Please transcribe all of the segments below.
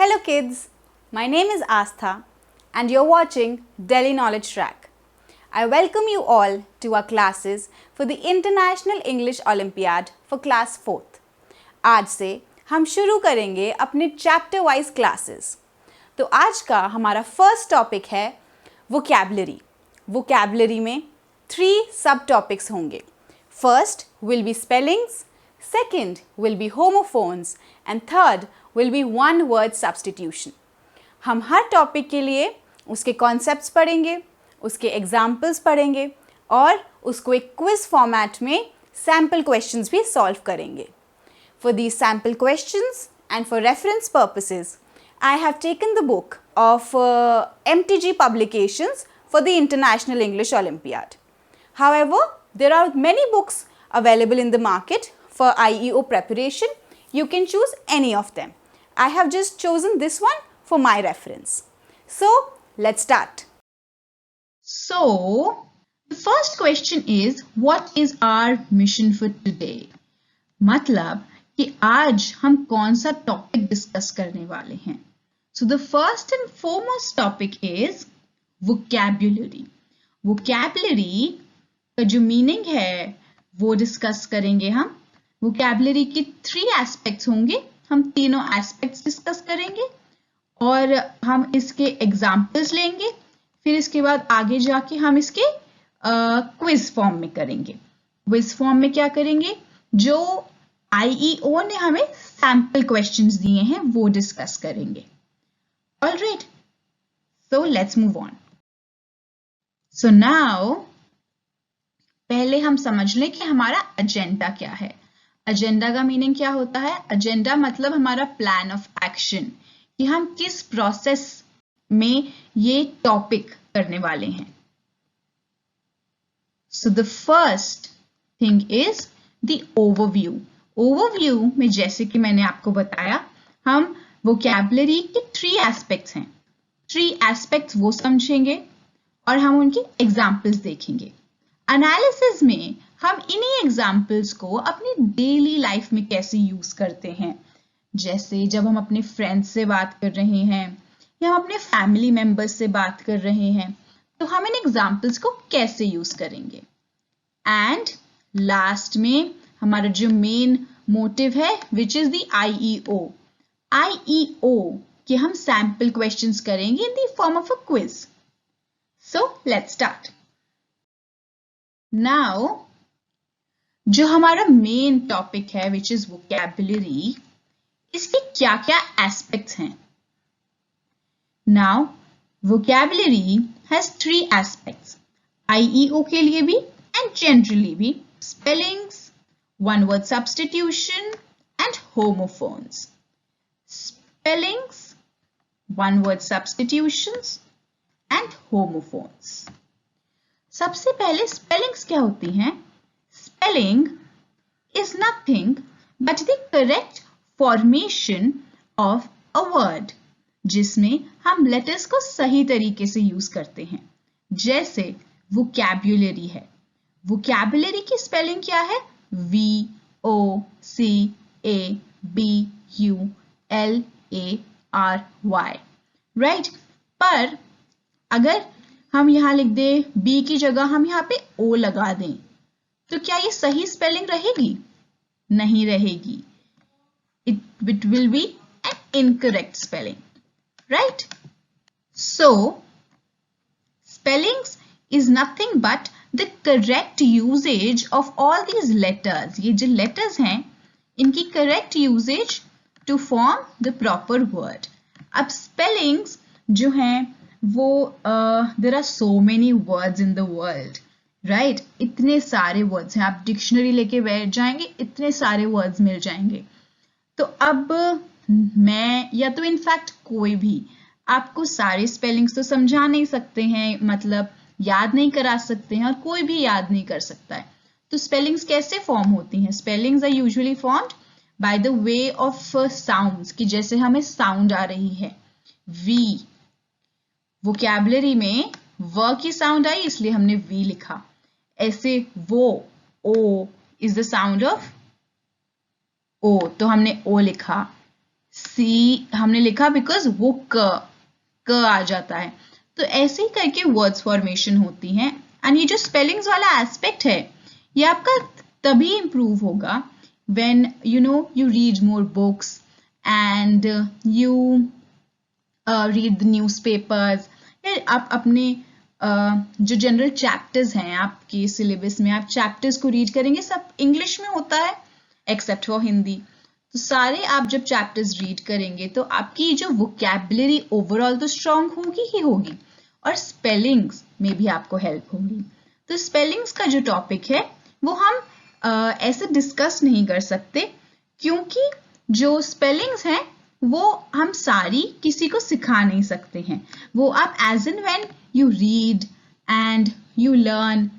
Hello kids, my name is Aastha and you're watching Delhi Knowledge Track. I welcome you all to our classes for the International English Olympiad for Class 4th. आज से हम शुरू करेंगे अपने chapter wise classes. तो आज का हमारा फर्स्ट टॉपिक है वोकैबुलरी। वोकैबुलरी में 3 सब टॉपिक्स होंगे। First will be spellings, second will be homophones and third will be one word substitution. हम हर टॉपिक के लिए उसके कॉन्सेप्ट्स पढ़ेंगे, उसके एग्जाम्पल्स पढ़ेंगे और उसको एक क्विज फॉर्मेट में सैम्पल क्वेश्चंस भी सॉल्व करेंगे. For these sample questions and for reference purposes, I have taken the book of MTG Publications for the International English Olympiad. However, there are many books available in the market for IEO preparation. You can choose any of them. I have just chosen this one for my reference. So, let's start. So, the first question is, what is our mission for today? मतलब कि आज हम कौन सा topic discuss करने वाले हैं. So, the first and foremost topic is vocabulary. Vocabulary का जो मीनिंग है वो डिस्कस करेंगे हम. वोकैबुलरी की 3 एस्पेक्ट्स होंगे. हम तीनों एस्पेक्ट्स डिस्कस करेंगे और हम इसके एग्जाम्पल्स लेंगे. फिर इसके बाद आगे जाके हम इसके क्विज फॉर्म में करेंगे. क्विज फॉर्म में क्या करेंगे? जो आईईओ ने हमें सैम्पल क्वेश्चंस दिए हैं वो डिस्कस करेंगे. Alright, so let's move on. So now पहले हम समझ लें कि हमारा एजेंडा क्या है. एजेंडा का मीनिंग क्या होता है? एजेंडा मतलब हमारा प्लान ऑफ एक्शन, कि हम किस प्रोसेस में ये टॉपिक करने वाले हैं. So the first thing is the overview. Overview में जैसे कि मैंने आपको बताया, हम वोकैबुलरी के 3 एस्पेक्ट्स हैं. 3 एस्पेक्ट्स वो समझेंगे और हम उनकी एग्जाम्पल्स देखेंगे. एनालिसिस में हम इन्हीं एग्जाम्पल्स को अपनी डेली लाइफ में कैसे यूज करते हैं. जैसे जब हम अपने फ्रेंड्स से बात कर रहे हैं या हम अपने फैमिली मेंबर्स से बात कर रहे हैं, तो हम इन एग्जाम्पल्स को कैसे यूज करेंगे. एंड लास्ट में हमारा जो मेन मोटिव है, which is the IEO. IEO के हम सैम्पल क्वेश्चंस करेंगे in the form of a quiz. So let's start. Now जो हमारा मेन टॉपिक है विच इज वोकैबुलरी, इसके क्या क्या एस्पेक्ट्स हैं. Now vocabulary has 3 aspects, IEO के लिए भी एंड जनरली भी. Spellings, one word substitution and homophones. Spellings, one word substitutions and homophones. सबसे पहले स्पेलिंग्स क्या होती हैं? Spelling is nothing but the correct formation of a word, जिसमें हम लेटर्स को सही तरीके से यूज करते हैं. जैसे वोकैबुलरी है. वोकैबुलरी की स्पेलिंग क्या है? VOCABULARY. राइट. पर अगर हम यहां लिख दें बी की जगह हम यहां पे ओ लगा दें, तो क्या ये सही स्पेलिंग रहेगी? नहीं रहेगी. It will be an incorrect spelling, right? So, spellings is nothing but the correct usage of all these letters. ये जो letters हैं, इनकी correct usage to form the proper word. अब spellings जो हैं वो there are so many words in the world. Right. इतने सारे वर्ड्स हैं, आप डिक्शनरी लेके बैठ जाएंगे, इतने सारे वर्ड्स मिल जाएंगे. तो अब मैं या तो इनफैक्ट कोई भी आपको सारे स्पेलिंग्स तो समझा नहीं सकते हैं, मतलब याद नहीं करा सकते हैं, और कोई भी याद नहीं कर सकता है. तो स्पेलिंग्स कैसे फॉर्म होती हैं? Spellings are usually formed by the way of sounds, कि जैसे हमें साउंड आ रही है वी. वोकैबुलरी में व की साउंड आई इसलिए हमने वी लिखा. ऐसे वो O is the sound of O, तो हमने ओ लिखा. सी हमने लिखा बिकॉज वो क आ जाता है। तो ऐसे ही करके वर्ड्स फॉर्मेशन होती हैं। एंड ये जो स्पेलिंग्स वाला एस्पेक्ट है ये आपका तभी इम्प्रूव होगा when you read more books and you read the newspapers, या आप अपने जो जनरल चैप्टर्स हैं आपके सिलेबस में, आप चैप्टर्स को रीड करेंगे, सब इंग्लिश में होता है एक्सेप्ट फॉर हिंदी। तो सारे आप जब चैप्टर्स रीड करेंगे तो आपकी जो वोकैबुलरी ओवरऑल तो स्ट्रांग होगी ही होगी, और स्पेलिंग्स में भी आपको हेल्प होगी। तो स्पेलिंग्स का जो टॉपिक है वो हम ऐसे डिस्कस नहीं कर सकते, क्योंकि जो स्पेलिंग्स हैं वो हम सारी किसी को सिखा नहीं सकते हैं। वो आप as and when you read and you learn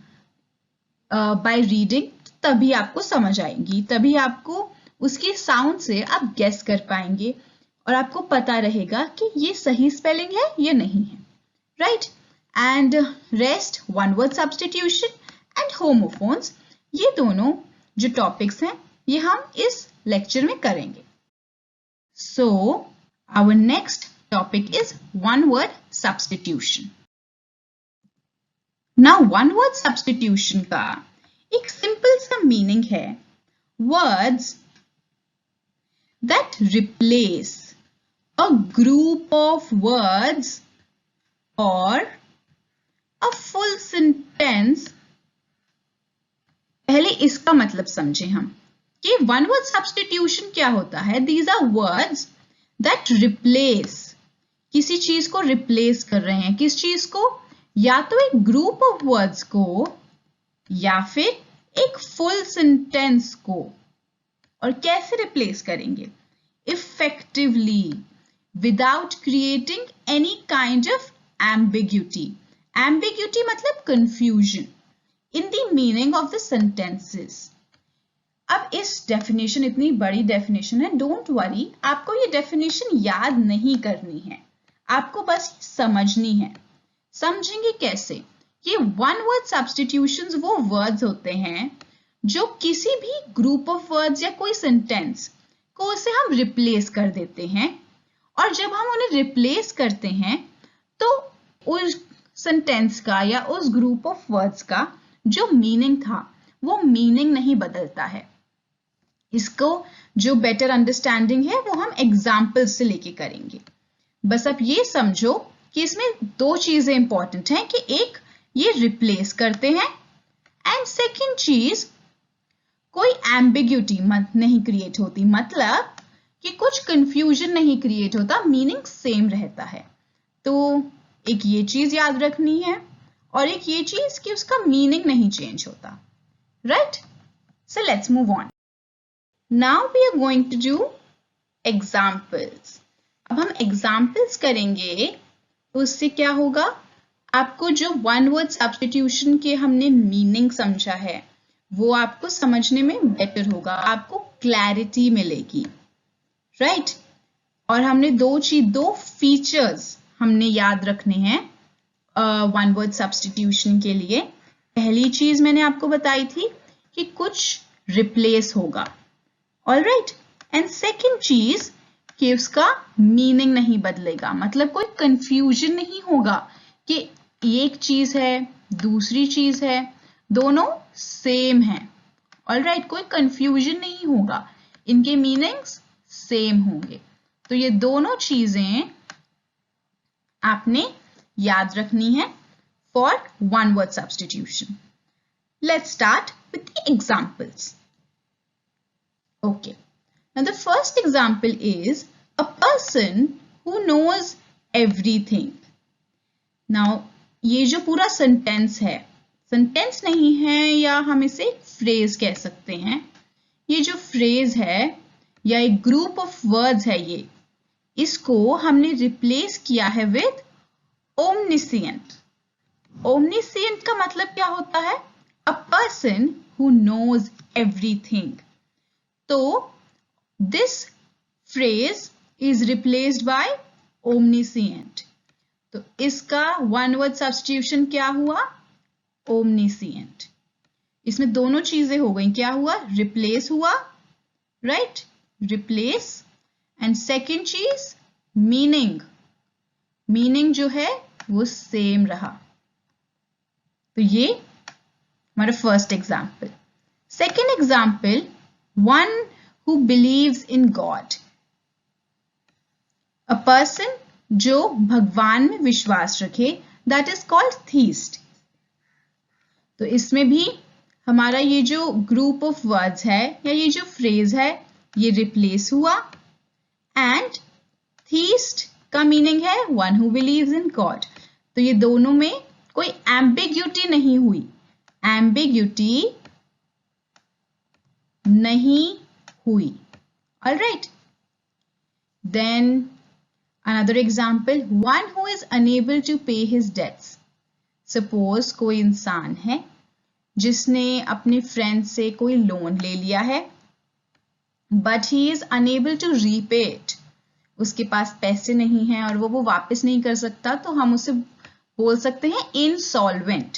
by reading, तभी आपको समझ आएगी, तभी आपको उसके साउंड से आप गेस कर पाएंगे और आपको पता रहेगा कि ये सही स्पेलिंग है या नहीं है, right. And rest, one word substitution and homophones, ये दोनों जो टॉपिक्स हैं ये हम इस लेक्चर में करेंगे। So our next topic is one word substitution. Now one word substitution का एक सिंपल सा मीनिंग है words that replace a group of words और अ फुल सेंटेंस। पहले इसका मतलब समझे हम कि वन वर्ड सब्स्टिट्यूशन क्या होता है। These are words that replace, किसी चीज को रिप्लेस कर रहे हैं, किस चीज को, या तो एक ग्रुप ऑफ वर्ड्स को या फिर एक फुल सेंटेंस को। और कैसे रिप्लेस करेंगे? Effectively, without creating any kind of ambiguity. Ambiguity मतलब confusion in the meaning of the sentences. अब इस डेफिनेशन, इतनी बड़ी डेफिनेशन है, डोंट वरी, आपको ये डेफिनेशन याद नहीं करनी है, आपको बस समझनी है। समझेंगे कैसे? ये वन वर्ड सब्स्टिट्यूशंस वो वर्ड्स होते हैं जो किसी भी ग्रुप ऑफ वर्ड्स या कोई सेंटेंस को उसे हम रिप्लेस कर देते हैं, और जब हम उन्हें रिप्लेस करते हैं तो उस सेंटेंस का या उस ग्रुप ऑफ वर्ड्स का जो मीनिंग था वो मीनिंग नहीं बदलता है। इसको जो बेटर अंडरस्टैंडिंग है वो हम एग्जाम्पल्स से लेके करेंगे। बस आप ये समझो कि इसमें दो चीजें इंपॉर्टेंट हैं कि एक ये रिप्लेस करते हैं, एंड सेकंड चीज कोई एम्बिग्यूटी नहीं क्रिएट होती, मतलब कि कुछ कंफ्यूजन नहीं क्रिएट होता, मीनिंग सेम रहता है। तो एक ये चीज याद रखनी है और एक ये चीज कि उसका मीनिंग नहीं चेंज होता, right. So let's move on. Now we are going to do examples. अब हम एग्जाम्पल्स करेंगे तो उससे क्या होगा, आपको जो वन वर्ड सब्स्टिट्यूशन के हमने मीनिंग समझा है वो आपको समझने में बेटर होगा, आपको क्लैरिटी मिलेगी, राइट। और हमने दो फीचर्स हमने याद रखने हैं वन वर्ड सब्स्टिट्यूशन के लिए। पहली चीज मैंने आपको बताई थी कि कुछ रिप्लेस होगा, ऑलराइट, एंड सेकंड चीज कि उसका मीनिंग नहीं बदलेगा, मतलब कोई कंफ्यूजन नहीं होगा कि एक चीज है दूसरी चीज है, दोनों सेम है, ऑलराइट, कोई कंफ्यूजन नहीं होगा, इनके मीनिंग्स सेम होंगे। तो ये दोनों चीजें आपने याद रखनी है for one word substitution. Let's start with the examples. Okay. Now the first example is a person who knows everything. Now ये जो पूरा sentence है, sentence नहीं है या हम इसे phrase कह सकते हैं, ये जो phrase है या एक group of words है, ये इसको हमने replace किया है with omniscient. Omniscient का मतलब क्या होता है? A person who knows everything. तो this phrase is replaced by omniscient. तो इसका one word substitution क्या हुआ? Omniscient. इसमें दोनों चीजें हो गई, क्या हुआ? Replace हुआ, right? Replace, एंड सेकेंड चीज मीनिंग जो है वो सेम रहा। तो ये हमारा first example. Second example, one who believes in God, a person जो भगवान में विश्वास रखे, दैट इज कॉल्ड थीस्ट। तो इसमें भी हमारा ये जो ग्रुप ऑफ वर्ड्स है या ये जो फ्रेज है ये रिप्लेस हुआ, एंड थीस्ट का मीनिंग है one who believes in God. तो ये दोनों में कोई एम्बिग्यूटी नहीं हुई, alright. Then another example, one who is unable to pay his debts. Suppose कोई इंसान है जिसने अपने फ्रेंड से कोई लोन ले लिया है, but he is unable to repay it. उसके पास पैसे नहीं हैं और वो वापस नहीं कर सकता, तो हम उसे बोल सकते हैं इंसॉल्वेंट।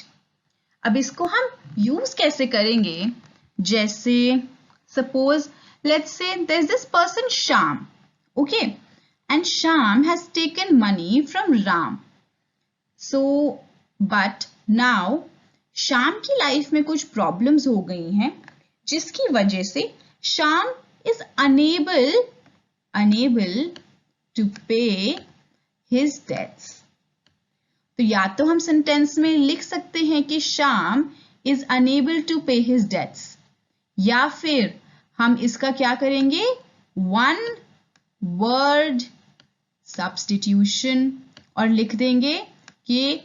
अब इसको हम यूज कैसे करेंगे? जैसे suppose let's say there is this person Shyam, okay, and Shyam has taken money from Ram. So but now Shyam की लाइफ में कुछ प्रॉब्लम्स हो गई हैं जिसकी वजह से Shyam is unable to pay his dates. तो या तो हम सेंटेंस में लिख सकते हैं कि Shyam is unable to pay his dates, या फिर हम इसका क्या करेंगे, वन वर्ड सब्स्टिट्यूशन, और लिख देंगे कि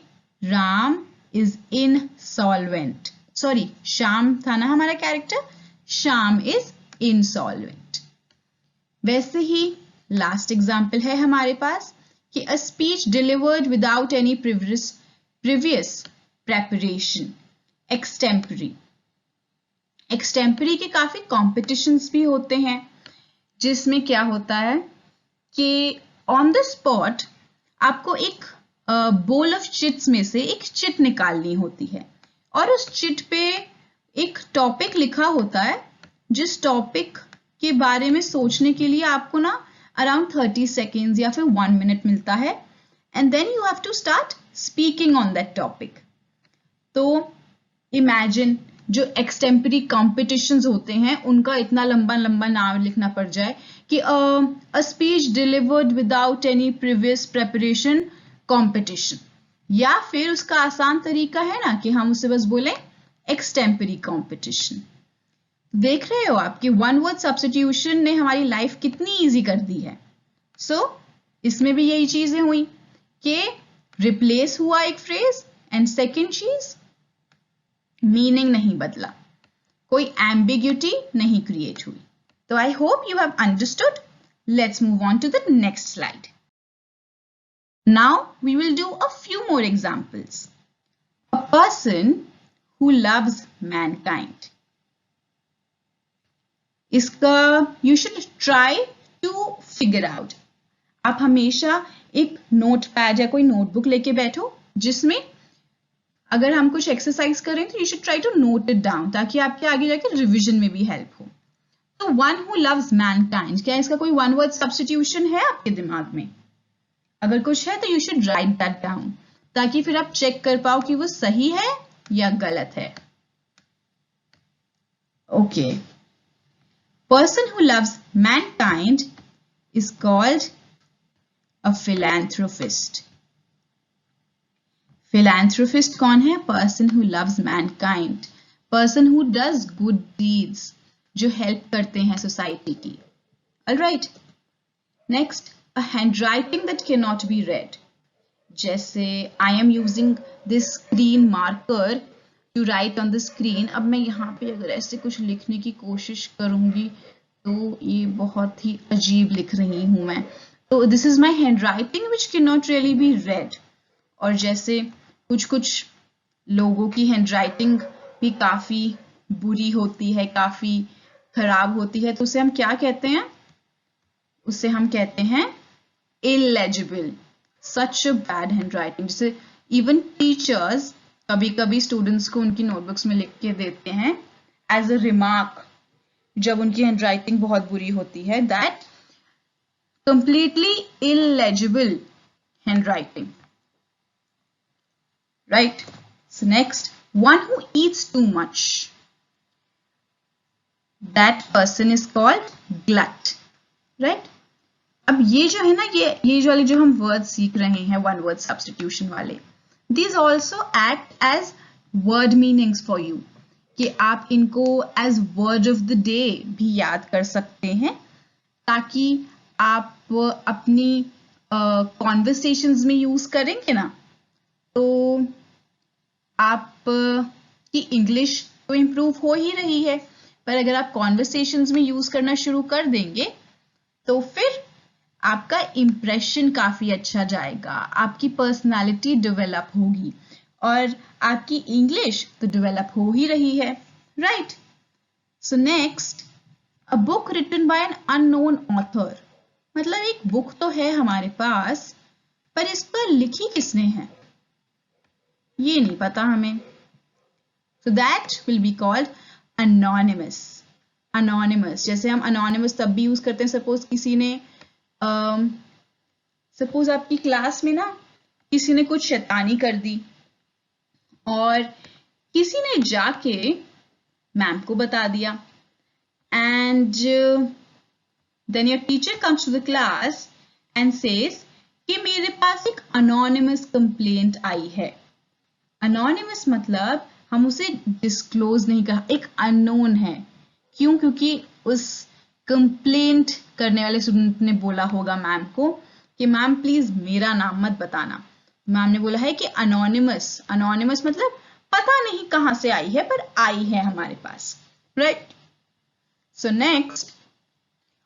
Ram is insolvent. Sorry, Shyam था ना हमारा कैरेक्टर, श्याम इज इनसॉल्वेंट। वैसे ही लास्ट एग्जाम्पल है हमारे पास कि a speech delivered without any previous preparation, extempore. Extempore के काफी कॉम्पिटिशन्स भी होते हैं जिसमें क्या होता है कि ऑन द स्पॉट आपको एक बोल ऑफ चिट्स में से एक चिट निकालनी होती है, और उस चिट पे एक टॉपिक लिखा होता है, जिस टॉपिक के बारे में सोचने के लिए आपको ना अराउंड 30 सेकेंड्स या फिर 1 मिनट मिलता है, and then you have to start speaking on that topic. तो इमेजिन जो एक्सटेम्परी कॉम्पिटिशन्स होते हैं उनका इतना लंबा नाम लिखना पड़ जाए कि a speech delivered without any previous preparation competition, या फिर उसका आसान तरीका है ना कि हम उसे बस बोले एक्सटेम्परी कॉम्पिटिशन। देख रहे हो आप कि वन वर्ड सब्स्टिट्यूशन ने हमारी लाइफ कितनी इजी कर दी है। सो इसमें भी यही चीजें हुई कि रिप्लेस हुआ एक फ्रेज, एंड सेकेंड चीज मीनिंग नहीं बदला, कोई एम्बिग्यूटी नहीं क्रिएट हुई। तो I hope you have understood. Let's move on to the next slide. Now we will do a few more examples. A person who loves mankind. इसका you should try to figure out. आप हमेशा एक notepad या कोई notebook लेके बैठो जिसमें अगर हम कुछ एक्सरसाइज करें तो you should try to note it down, ताकि आपके आगे जाके रिविजन में भी हेल्प हो। तो one who loves mankind, क्या इसका कोई वन वर्ड सब्स्टिट्यूशन है आपके दिमाग में? अगर कुछ है तो you should write that down, ताकि फिर आप चेक कर पाओ कि वो सही है या गलत है। Okay, person who loves Mankind is called a philanthropist. Philanthropist कौन है? Person who loves Mankind, person who does good deeds, जो हेल्प करते हैं सोसाइटी की। Alright, next, a handwriting that cannot be read. जैसे I am using this screen marker to write on the screen. अब मैं यहाँ पे अगर ऐसे कुछ लिखने की कोशिश करूंगी तो ये बहुत ही अजीब लिख रही हूँ मैं। तो this is my handwriting which cannot really be read. और जैसे कुछ लोगों की handwriting भी काफी बुरी होती है, काफी खराब होती है, तो उसे हम क्या कहते हैं? उसे हम कहते हैं illegible, such a bad handwriting. जैसे even teachers कभी-कभी students को उनकी notebooks में लिख के देते हैं as a remark, जब उनकी handwriting बहुत बुरी होती है, that completely illegible handwriting. Right? So next, one who eats too much. That person is called glut. Right? अब ये जो है ना, ये वाले जो हम वर्ड सीख रहे हैं वन वर्ड सब्स्टिट्यूशन वाले, these also act as word meanings for you, कि आप इनको as word of the day भी याद कर सकते हैं, ताकि आप अपनी conversations में यूज करेंगे ना, तो आप की इंग्लिश तो इम्प्रूव हो ही रही है, पर अगर आप कॉन्वर्सेशंस में यूज करना शुरू कर देंगे तो फिर आपका इम्प्रेशन काफी अच्छा जाएगा, आपकी पर्सनालिटी डेवलप होगी और आपकी इंग्लिश तो डेवलप हो ही रही है. Right? So next, a book written by an unknown author. मतलब एक बुक तो है हमारे पास, पर इस पर लिखी किसने है ये नहीं पता हमें. So that will be called anonymous. Anonymous. जैसे हम anonymous तब भी यूज करते हैं, सपोज किसी ने सपोज आपकी क्लास में ना किसी ने कुछ शैतानी कर दी और किसी ने जाके मैम को बता दिया, and then your teacher comes to the class and says कि मेरे पास एक anonymous कंप्लेंट आई है. Anonymous मतलब हम उसे डिस्क्लोज नहीं कर, एक अननोन है. क्यों? क्योंकि उस कंप्लेंट करने वाले स्टूडेंट ने बोला होगा मैम को कि मैम प्लीज मेरा नाम मत बताना. मैम ने बोला है कि अनोनिमस. अनोनिमस मतलब पता नहीं कहां से आई है, पर आई है हमारे पास. Right? So next,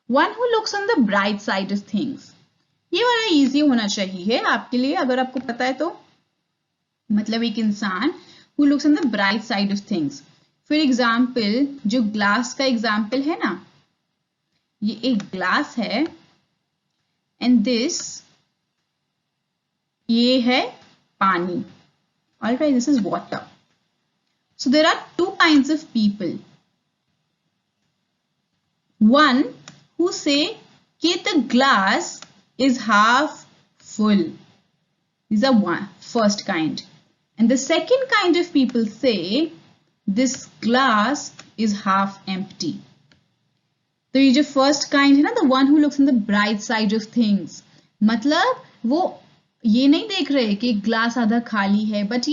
one who looks on the bright side of things. ये वाला इजी होना चाहिए आपके लिए, अगर आपको पता है तो. मतलब एक इंसान who looks on the bright side of things. For example, जो ग्लास का एग्जाम्पल है ना, ये एक ग्लास है and this ये है पानी. Alright, this is water. So there are two kinds of people. One who say कि the glass is half full. These are one first kind. And the second kind of people say this glass is half empty. तो ये जो first kind है ना, the one who looks on the bright side of things, मतलब वो ये नहीं देख रहे कि ग्लास आधा खाली है, बट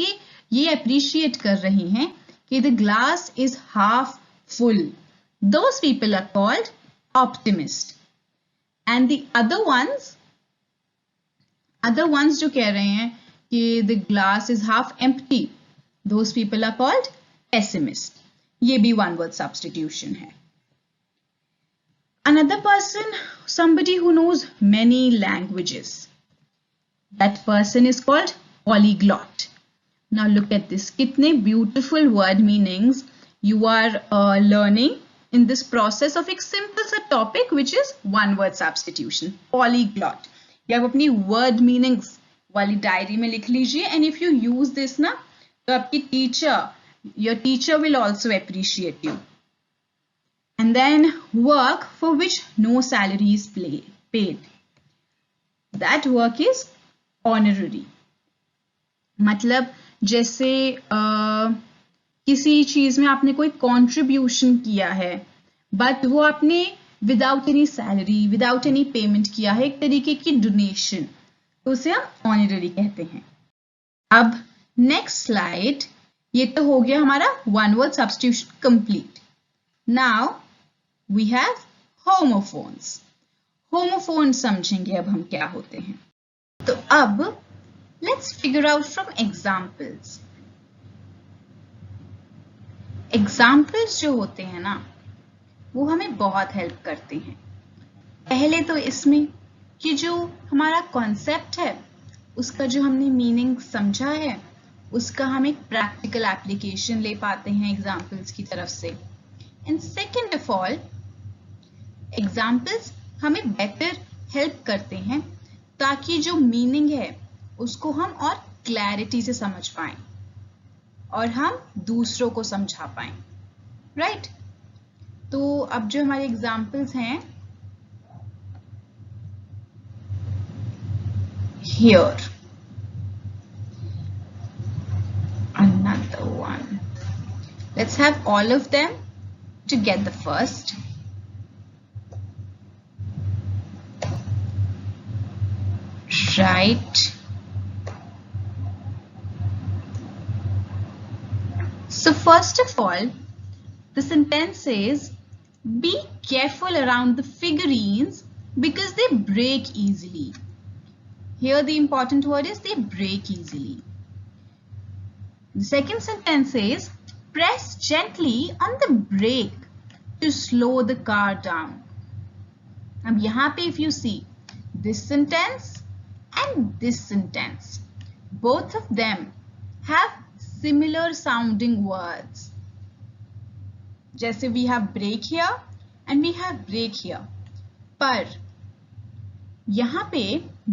ये अप्रिशिएट कर रहे हैं कि the glass is half full. Those people are called optimist. And the other ones जो कह रहे हैं कि the glass is half empty, those people are called pessimist. ये भी one word substitution है. Another person, somebody who knows many languages, that person is called polyglot. Now look at this. कितने beautiful word meanings you are learning in this process of एक simple सा topic which is one word substitution. Polyglot. ये आप अपनी word meanings वाली diary में लिख लीजिए, and if you use this ना, तो आपकी your teacher will also appreciate you. And then work for which no salary is paid. That work is honorary. मतलब जैसे किसी चीज में आपने कोई कंट्रीब्यूशन किया है, बट वो आपने without any salary, without any payment किया है, एक तरीके की डोनेशन, तो उसे हम ऑनररी कहते हैं. अब नेक्स्ट स्लाइड, ये तो हो गया हमारा one word substitution complete. Now we have homophones. Homophones समझेंगे अब हम क्या होते हैं. तो अब let's figure out from examples. Examples जो होते हैं ना, वो हमें बहुत हेल्प करते हैं. पहले तो इसमें कि जो हमारा कॉन्सेप्ट है, उसका जो हमने मीनिंग समझा है, उसका हम एक प्रैक्टिकल एप्लीकेशन ले पाते हैं एग्जाम्पल्स की तरफ से. And second of all, examples हमें बेटर हेल्प करते हैं ताकि जो मीनिंग है उसको हम और क्लैरिटी से समझ पाएं और हम दूसरों को समझा पाएं. राइट? तो अब जो हमारे एग्जाम्पल्स हैं, here. Another one. Let's have all of them together first. Right. So first of all, the sentence says, be careful around the figurines because they break easily. Here the important word is they break easily. The second sentence says, press gently on the brake to slow the car down. अब यहाँ पे if you see this sentence and this sentence, both of them have similar sounding words. जैसे we have break here and we have break here. पर यहाँ पे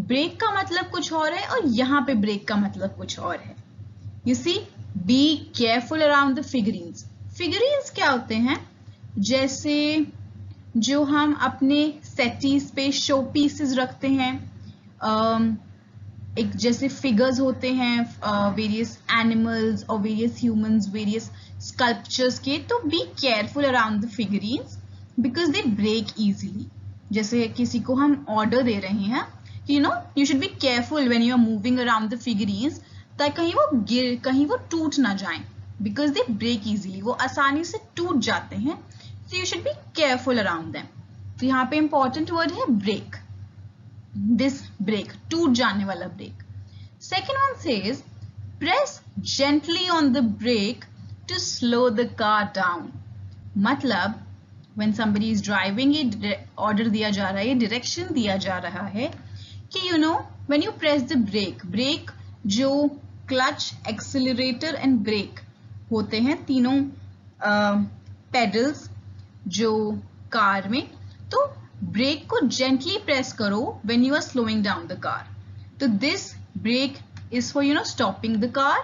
break का मतलब कुछ और है और यहाँ पे break का मतलब कुछ और है. You see, be careful around the figurines. Figurines क्या होते हैं? जैसे जो हम अपने सेटीज पे शो पीसेस रखते हैं, एक जैसे फिगर्स होते हैं वेरियस एनिमल्स और वेरियस ह्यूमंस, वेरियस स्कल्पचर्स के. तो be careful around the figurines because they break easily. जैसे किसी को हम ऑर्डर दे रहे हैं कि you should be careful when you are moving around the figurines, ताकि कहीं वो टूट ना जाएं, बिकॉज दे ब्रेक इजीली, वो आसानी से टूट जाते हैं. So you should be careful around them. तो यहाँ पे इंपॉर्टेंट वर्ड है ब्रेक. दिस ब्रेक, टूट जाने वाला break. Second one says, press gently on the brake to slow the car down. मतलब when somebody is driving, ये ऑर्डर दिया जा रहा है, ये डायरेक्शन दिया जा रहा है कि when you press the brake जो क्लच, एक्सेलरेटर एंड ब्रेक होते हैं, तीनों पेडल्स जो कार में, तो ब्रेक को जेंटली प्रेस करो when you are slowing down the car. तो this break is for stopping the car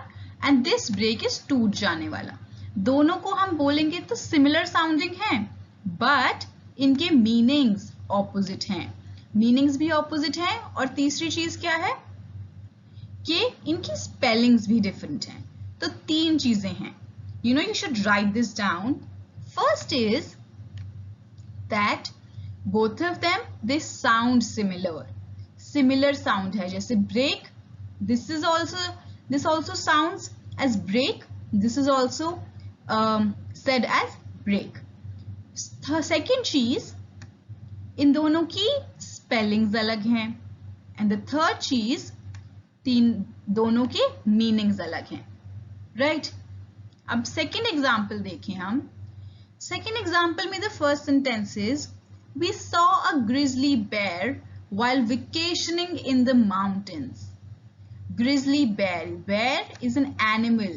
and this break is टूट जाने वाला. दोनों को हम बोलेंगे तो सिमिलर साउंडिंग है, बट इनके मीनिंग्स ऑपोजिट हैं. मीनिंग्स भी ऑपोजिट हैं और तीसरी चीज क्या है कि इनकी स्पेलिंग्स भी डिफरेंट हैं. तो तीन चीजें हैं. You should write this down. First is that both of them, they sound similar. Similar sound है. जैसे break, this also sounds as break. This is also said as break. Second चीज, इन दोनों की स्पेलिंग्स अलग हैं. एंड द थर्ड चीज, दोनों के मीनिंग्स अलग हैं. राइट? अब सेकेंड एग्जाम्पल देखें हम. सेकेंड एग्जाम्पल में the first sentence is, we saw a grizzly bear while vacationing in the mountains. Grizzly bear. Bear is an animal,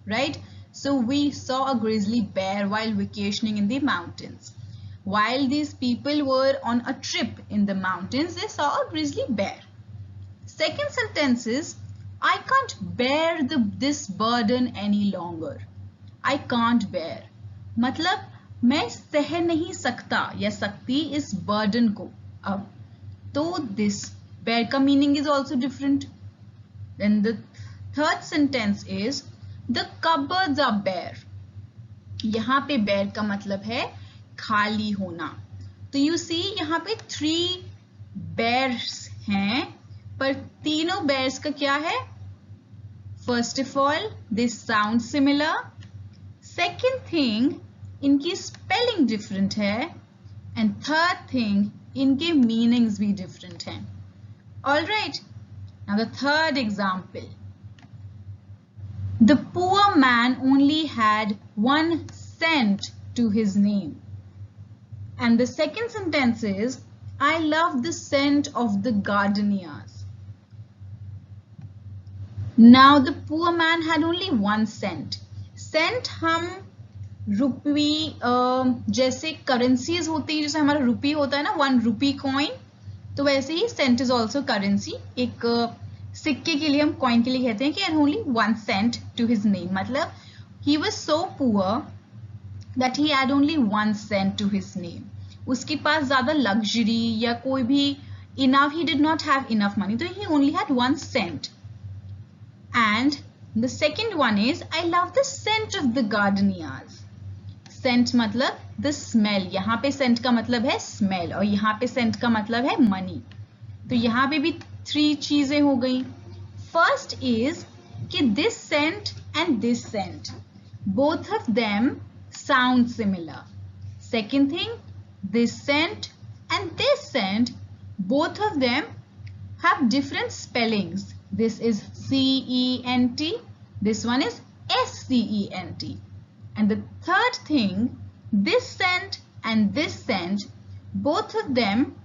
right? So we saw a grizzly bear while vacationing in the mountains. While these people were on a trip in the mountains, they saw a grizzly bear. Second sentence is, I can't bear this burden any longer. I can't bear. मतलब मैं सह नहीं सकता या सकती इस burden को. अब तो this bear का meaning is also different. Then the third sentence is, the cupboards are bare. यहाँ पे bare का मतलब है खाली होना. तो you see यहाँ पे 3 bears हैं, पर तीनों bears का क्या है? First of all, they sound similar. Second thing, इनकी spelling different है. And third thing, इनके meanings भी different हैं. All right. Now the third example. The poor man only had 1 cent to his name. And the second sentence is, I love the scent of the gardenias. Now the poor man had only 1 cent. Cent हम रुपी, जैसे currencies होती है, जैसे हमारा रुपी होता है ना, 1 rupee coin, तो वैसे ही सेंट इज ऑल्सो करेंसी. एक सिक्के के लिए हम कॉइन के लिए कहते हैं कि only 1 cent to his name. मतलब ही was so poor that he had only 1 cent to his name. उसके पास ज्यादा लग्जरी या कोई भी enough, he did not have enough money, so he only had 1 cent. And the second one is I love the scent of the gardenias. Scent मतलब the smell. यहाँ पे scent का मतलब है smell और यहाँ पे scent का मतलब है money. तो यहाँ पे भी 3 चीजें हो गई. First is कि this scent and this scent, both of them sound similar. Second thing, this scent and this scent, both of them have different spellings. This is C-E-N-T, this one is S-C-E-N-T. And the third thing, this scent and this scent, both of them,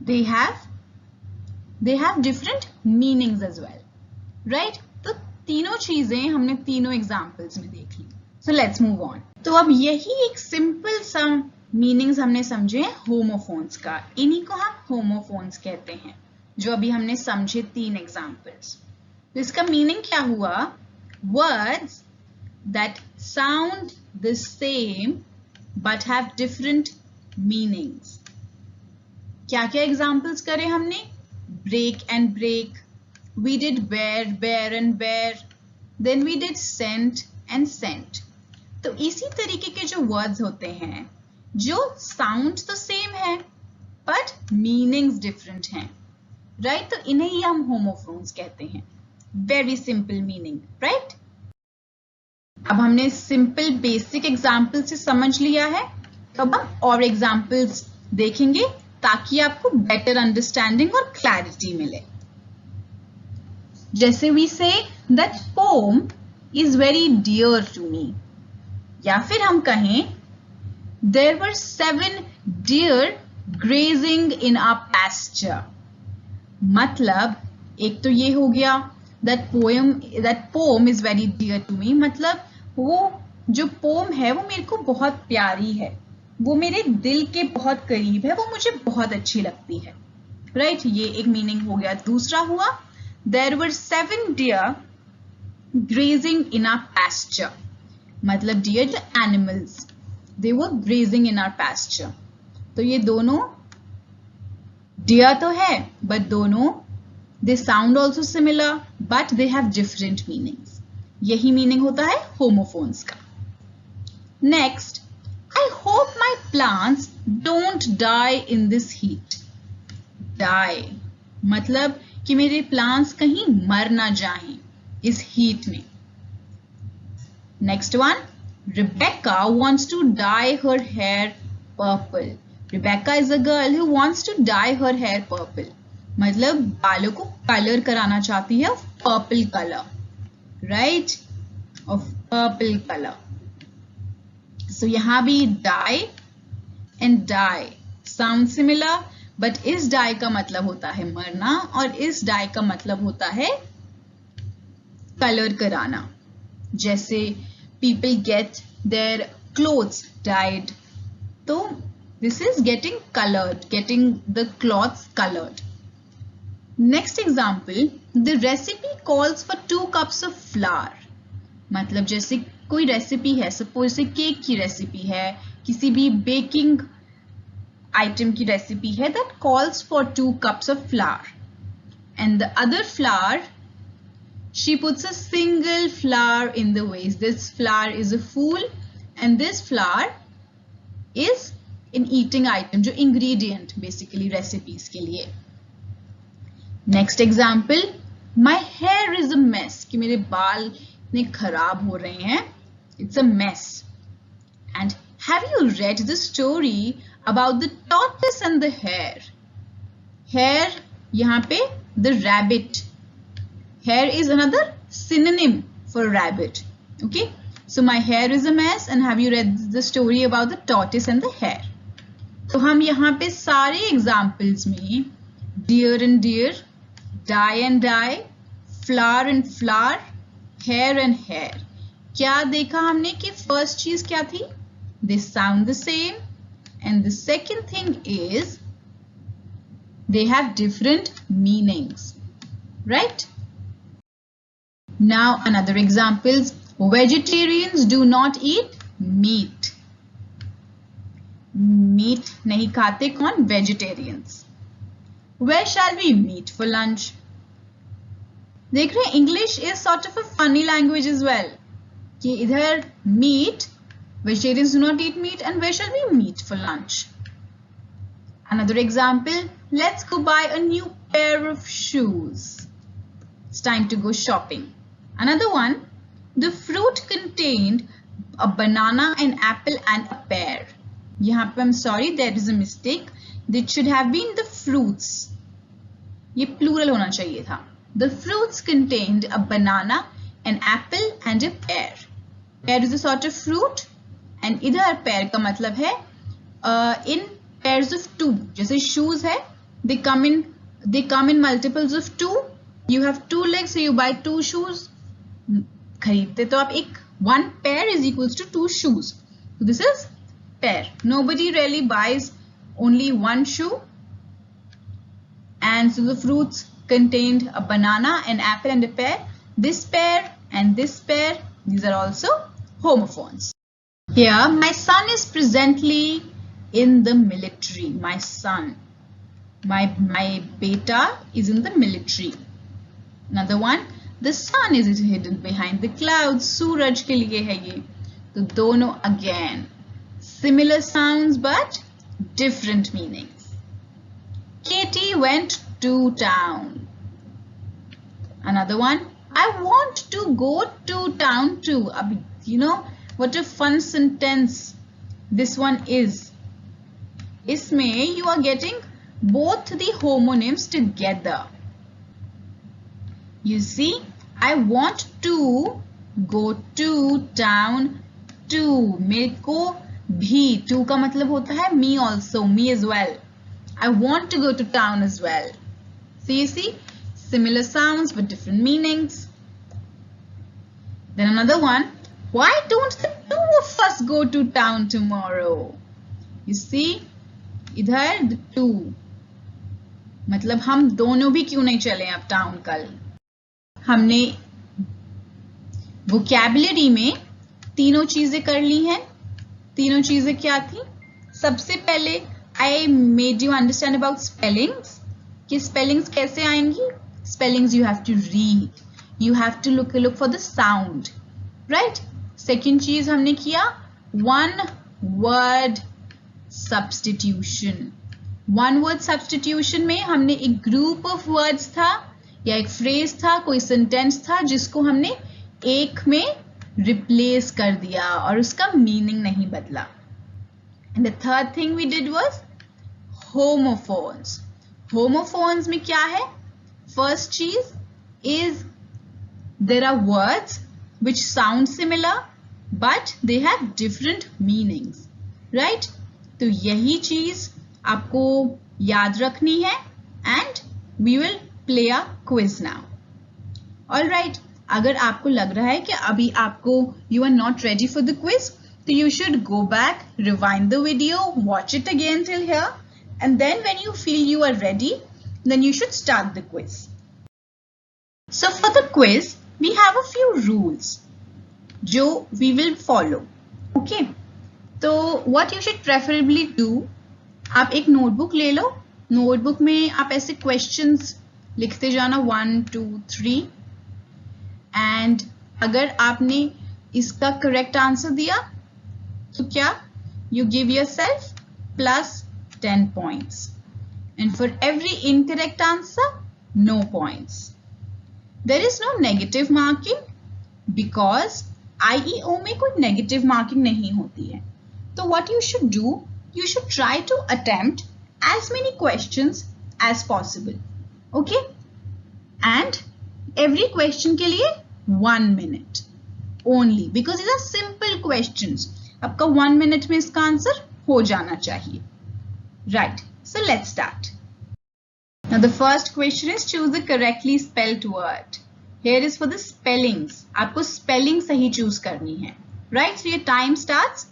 they have different meanings as well, right? तो तीनों चीजें हमने तीनों examples में देख ली. So let's move on. तो अब यही एक सिंपल सा मीनिंग्स हमने समझे होमोफोन्स का. इन्हीं को हम होमोफोन्स कहते हैं, जो अभी हमने समझे 3 एग्जाम्पल्स. तो इसका मीनिंग क्या हुआ? Words that sound the same but have different meanings. क्या क्या एग्जाम्पल्स करें हमने? break and break, we did bear and bear, then we did scent and scent. तो इसी तरीके के जो वर्ड्स होते हैं जो साउंड तो सेम है बट मीनिंग्स डिफरेंट हैं, राइट? तो इन्हें ही हम होमोफोन्स कहते हैं. Very simple meaning, right? अब हमने सिंपल बेसिक एग्जाम्पल से समझ लिया है, तो अब हम और एग्जाम्पल्स देखेंगे ताकि आपको बेटर अंडरस्टैंडिंग और क्लैरिटी मिले. जैसे we say that poem is very dear to me, या फिर हम कहें there were 7 deer grazing in our pasture. मतलब एक तो ये हो गया that poem is very dear to me, मतलब वो जो पोम है वो मेरे को बहुत प्यारी है, वो मेरे दिल के बहुत करीब है, वो मुझे बहुत अच्छी लगती है, राइट? ये एक मीनिंग हो गया. दूसरा हुआ there were 7 deer grazing in our pasture, मतलब डियर जो animals, they were grazing in our pasture. तो ये दोनों डियर तो है बट दोनों they sound also similar but they have different meanings. यही मीनिंग होता है होमोफोन्स का. Next, I hope my plants don't die in this heat. Die मतलब कि मेरे प्लांट्स कहीं मर ना जाएं इस हीट में. Next one, Rebecca wants to dye her hair purple. Rebecca is a girl who wants to dye her hair purple. मतलब बालों को कलर कराना चाहती है of purple color, right? Of purple color. So यहाँ भी die and dye sound similar, but इस dye का मतलब होता है मरना और इस dye का मतलब होता है कलर कराना. जैसे people get their clothes dyed, तो this is getting colored, getting the clothes colored. Next example, the recipe calls for 2 cups of flour. मतलब जैसे कोई रेसिपी है, सपोज से केक की रेसिपी है, किसी भी बेकिंग आइटम की रेसिपी है, that calls for 2 cups of flour. And the other flour, she puts a single flour in the vase. This flour is a fool and this flour is an eating item, जो ingredient basically recipes के लिए. Next example, my hair is a mess, कि मेरे बाल इतने खराब हो रहे हैं. It's a mess. And have you read the story about the tortoise and the hare? Hare यहाँ पे the rabbit. Hare is another synonym for rabbit. Okay. So my hair is a mess and have you read the story about the tortoise and the hare? तो हम यहाँ पे सारे examples में deer and deer, die and die, flower and flower, hair and hair, क्या देखा हमने कि फर्स्ट चीज क्या थी? They sound the same, and the second thing is they have different meanings, right? Now another examples, vegetarians do not eat meat. Meat नहीं खाते कौन? Vegetarians. Where shall we meet for lunch? देख रहे हैं, English is sort of a funny language as well. कि इधर meat, vegetarians do not eat meat, and where shall we meet for lunch? Another example, let's go buy a new pair of shoes. It's time to go shopping. Another one, the fruit contained a banana, an apple and a pear. यहाँ पे I'm sorry, there is a mistake. It should have been the fruits. ये plural होना चाहिए था. The fruits contained a banana, an apple and a pear. Pear is a sort of fruit and इधर pear का मतलब है in pairs of two. जैसे shoes है, they come in multiples of two. You have two legs, so you buy two shoes. खरीदते तो आप एक, one pair is equals to two shoes. So this is pair. Nobody really buys only one shoe. And so the fruits contained a banana, an apple and a pear. This pair and this pair, these are also homophones. Here, my son is presently in the military. My son. My beta is in the military. Another one, the sun is hidden behind the clouds. सूरज के लिए है ये. तो दोनों again. Similar sounds but different meanings. Katie went to town. Another one, I want to go to town too. You know what a fun sentence this one is. इसमें you are getting both the homonyms together. You see, I want to go to town too. मेरे को भी, to का मतलब होता है me also, me as well. I want to go to town as well. So you see, similar sounds but different meanings. Then another one, why don't the two of us go to town tomorrow? You see, इधर the two, मतलब हम दोनों भी क्यों नहीं चले अब town कल. हमने vocabulary में तीनों चीजें कर ली हैं. तीनों चीजें क्या थी? सबसे पहले I made you understand about spellings. कि spellings कैसे आएंगी? Spellings you have to read. You have to look for the sound. Right? Second चीज हमने किया one word substitution. One word substitution में हमने एक group of words था या एक phrase था, कोई sentence था जिसको हमने एक में replace कर दिया और उसका meaning नहीं बदला. And the third thing we did was homophones. Homophones में क्या है? First चीज is there are words which sound similar but they have different meanings. Right? तो यही चीज आपको याद रखनी है and we will play a quiz now. Alright, अगर आपको लग रहा है कि अभी आपको you are not ready for the quiz, so you should go back, rewind the video, watch it again till here, and then when you feel you are ready, then you should start the quiz. So for the quiz, we have a few rules जो we will follow. Okay? तो what you should preferably do, आप एक notebook ले लो. Notebook में आप ऐसे questions लिखते जाना 1, 2, 3. And अगर आपने इसका correct answer दिया तो क्या? You give yourself plus 10 points. And for every incorrect answer, no points. There is no negative marking because IEO में कोई negative marking नहीं होती है. So what you should do, you should try to attempt as many questions as possible. Okay? And every question के लिए 1 minute only because these are simple questions. आपका 1 minute में इसका आंसर हो जाना चाहिए. Right. So let's start. Now the first question is choose the correctly spelled word. Here is for the spellings. आपको spelling सही choose करनी है. Right? So your time starts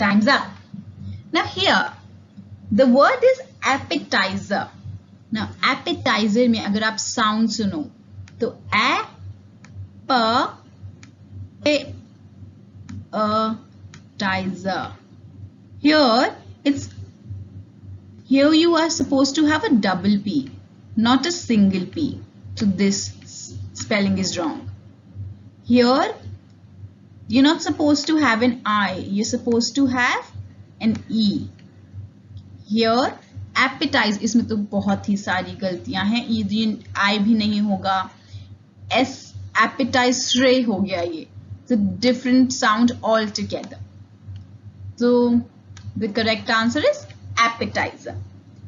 Time's up. Now here, the word is appetizer. Now appetizer में अगर आप sound सुनो तो appetizer. Here you are supposed to have a double P, not a single P. So this spelling is wrong. Here you're not supposed to have an I, you're supposed to have an E. Here appetize, इसमें तो बहुत ही सारी गलतियां हैं. ये I भी नहीं होगा, S appetizer हो गया ये. It's a different sound altogether. So the correct answer is appetizer.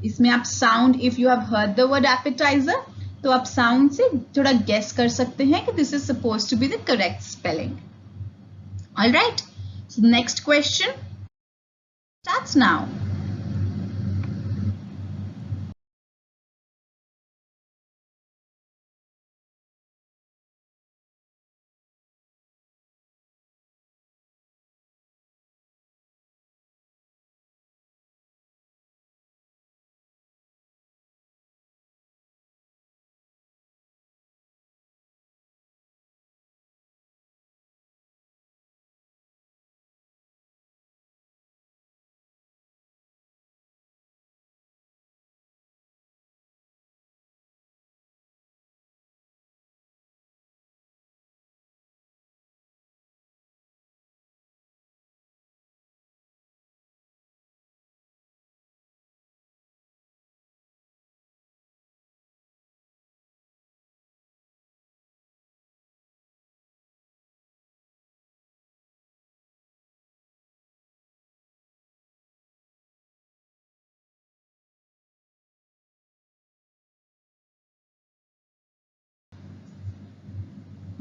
इसमें आप sound, if you have heard the word appetizer, तो आप sound से थोड़ा guess कर सकते हैं कि this is supposed to be the correct spelling. All right. So the next question starts now.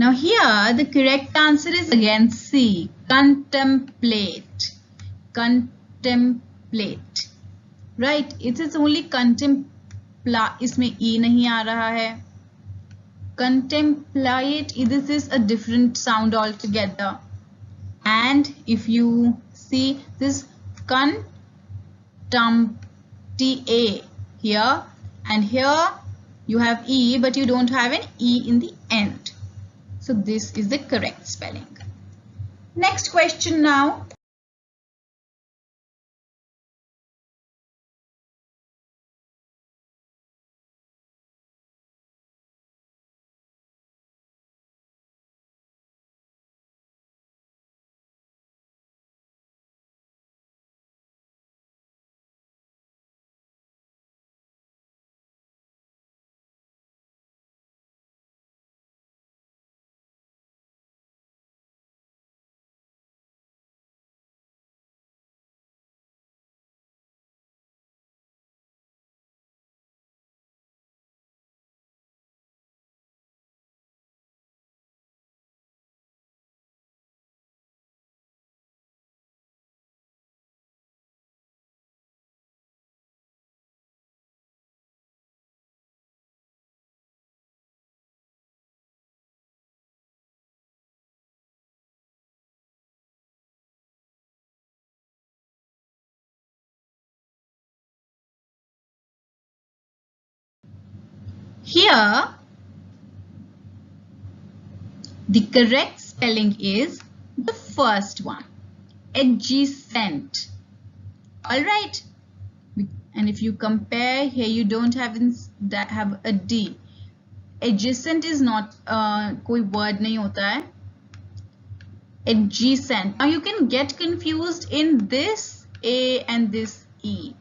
Now here the correct answer is again C, contemplate. Contemplate. Right, it is only इसमें E नहीं आ रहा है. Contemplate, this is a different sound altogether. And if you see this contemplate here, and here you have E, but you don't have an E in the end. So this is the correct spelling. Next question now. Here, the correct spelling is the first one, adjacent. All right. And if you compare here, you don't have a D. Adjacent is not कोई word नहीं होता है. Adjacent. Now you can get confused in this A and this E.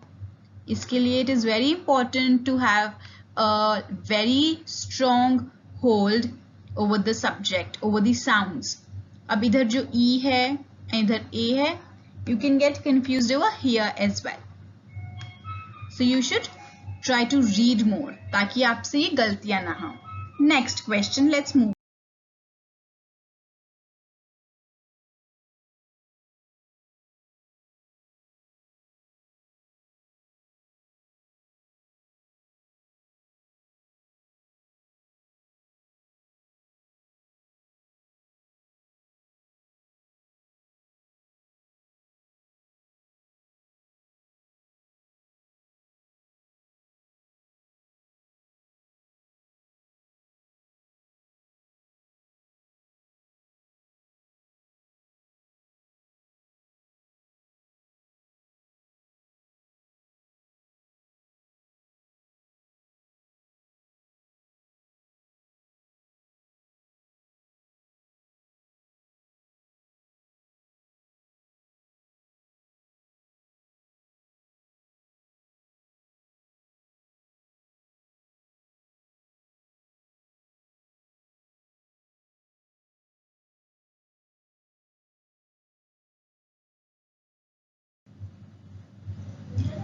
इसके लिए it is very important to have a very strong hold over the subject, over the sounds. अब इधर जो E है, इधर A है, you can get confused over here as well. So you should try to read more ताकि आपसे ये गलतियां ना हो. Next question, let's move.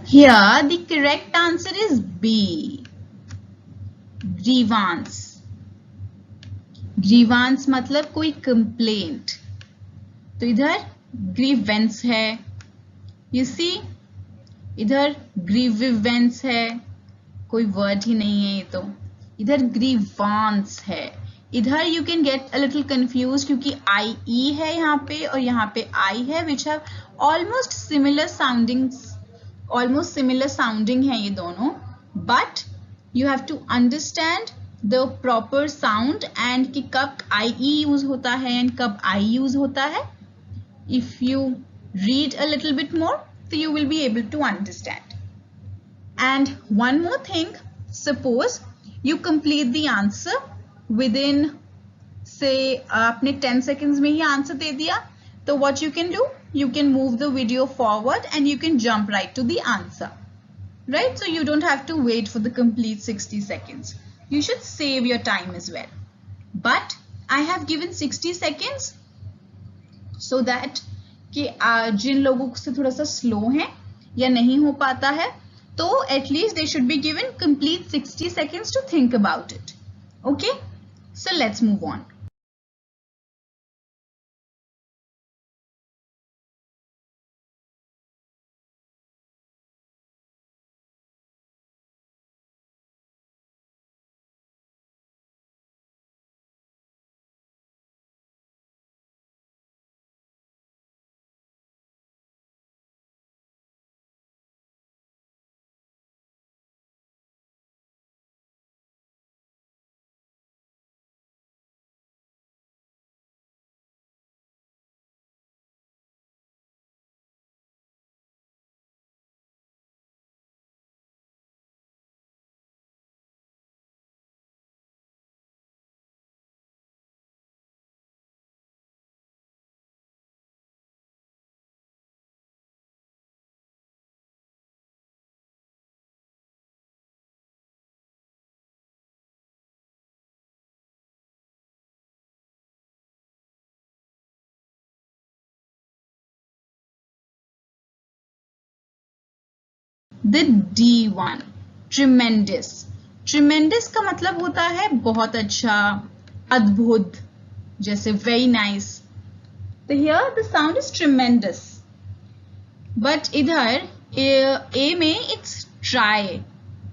Here the correct answer is B. Grievance. Grievance मतलब कोई कंप्लेंट, तो इधर ग्रीवेंस है, यू सी, इधर ग्रीवेंस है, कोई वर्ड ही नहीं है ये तो, इधर ग्रीवांस है, इधर you can get a little confuse क्योंकि आई ई है यहाँ पे और यहाँ पे आई है, which have almost similar sounding है ये दोनों, but you have to understand the proper sound and कि कब आई ई यूज होता है एंड कब आई यूज होता है. If you read a little bit more, so you will be able to understand. And one more thing, suppose you complete the answer within, say, आपने 10 seconds में ही answer दे दिया, तो what you can do, you can move the video forward and you can jump right to the answer, right? So you don't have to wait for the complete 60 seconds. You should save your time as well. But I have given 60 seconds so that कि जिन लोगों से थोड़ा सा slow है या नहीं हो पाता है, तो at least they should be given complete 60 seconds to think about it. Okay, so let's move on. The D one, tremendous. Tremendous का मतलब होता है बहुत अच्छा, अद्भुत, जैसे very nice. So here the sound is tremendous. But इधर A में it's try.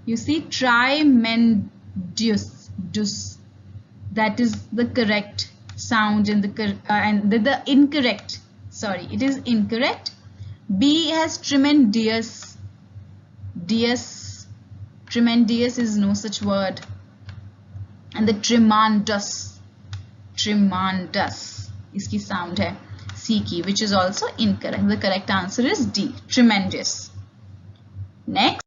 You see, tremendous. That is the correct sound and the incorrect. Sorry, it is incorrect. B has tremendous. Tremendous is no such word. And the tremendous इसकी sound है C की, which is also incorrect. The correct answer is D, tremendous. Next.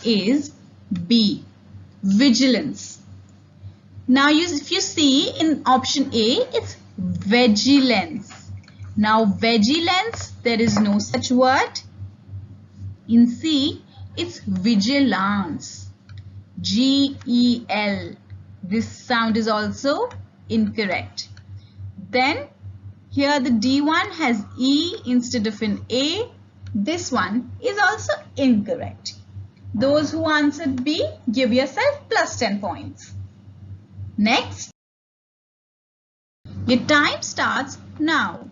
Is B, vigilance. Now if you see in option A, it's vigilance. Now vigilance, there is no such word. In C, it's vigilance. G-E-L. This sound is also incorrect. Then here the D one has E instead of an A. This one is also incorrect. Those who answered B, give yourself plus 10 points. Next. Your time starts now.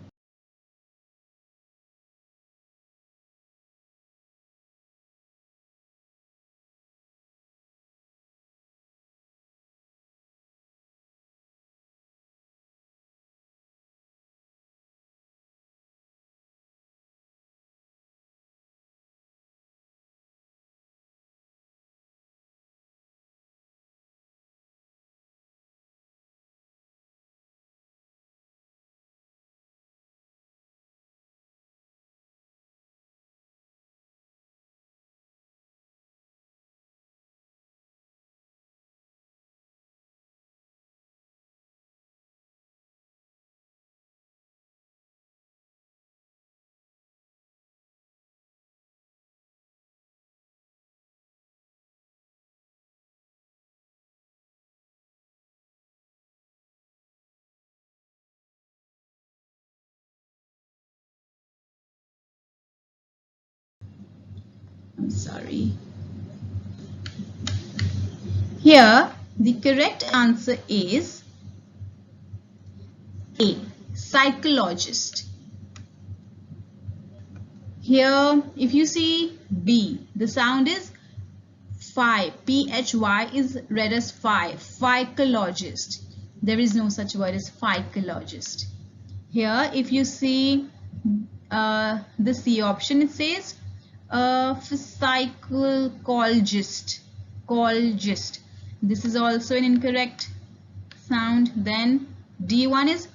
I'm sorry. Here, the correct answer is A. Psychologist. Here, if you see B, the sound is phi. Phy is read as phi. Psychologist. There is no such word as psychologist. Here, if you see the C option, it says psychologist. Colgist. This is also an incorrect sound. Then D1 is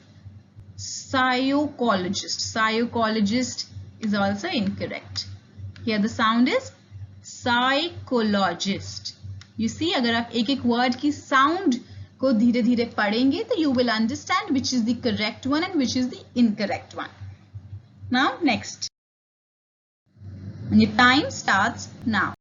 psychologist. Psychologist is also incorrect. Here the sound is psychologist. You see, अगर आप एक एक word की sound को धीरे धीरे पढ़ेंगे तो you will understand which is the correct one and which is the incorrect one. Now next. And your time starts now.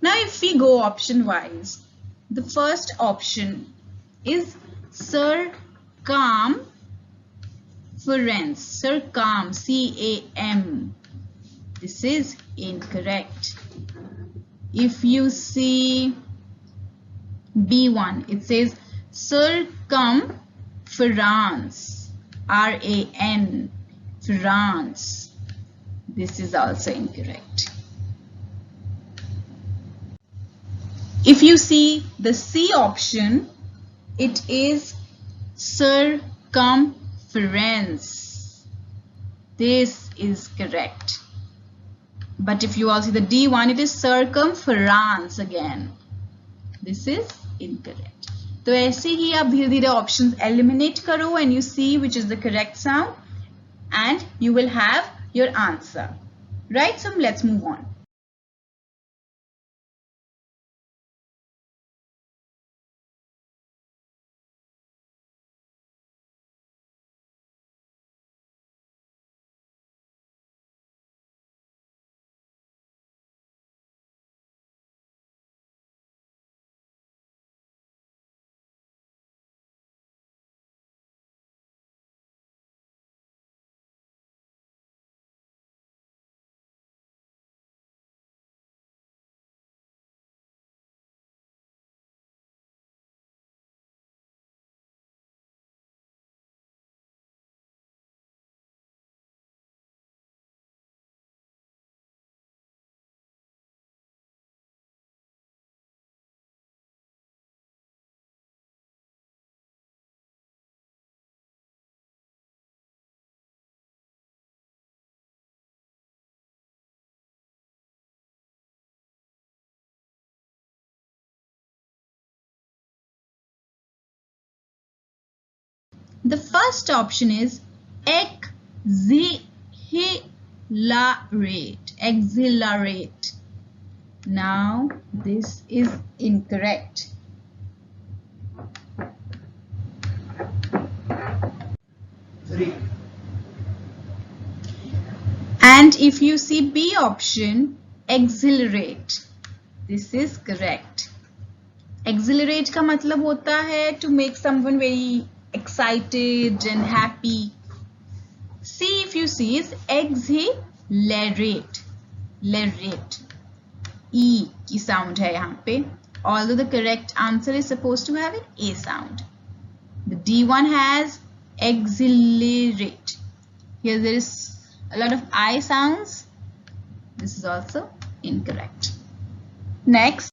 Now if we go option wise, the first option is circumference. Circum, C-A-M. This is incorrect. If you see B1, it says circumference. R-A-N. France. This is also incorrect. If you see the C option, it is circumference. This is correct. But if you all see the D1, it is circumference again. This is incorrect. तो ऐसे ही आप धीरे धीरे options eliminate करो and you see which is the correct sound and you will have your answer. Right, so let's move on. The first option is exhilarate. Exhilarate. Now this is incorrect. And if you see B option, exhilarate, this is correct. Exhilarate का मतलब होता है to make someone very excited and happy. C if you see is exhilarate. Larate. E की sound है यहाँ पे. Although the correct answer is supposed to have an A sound. The D one has exhilarate. Here there is a lot of I sounds. This is also incorrect. Next.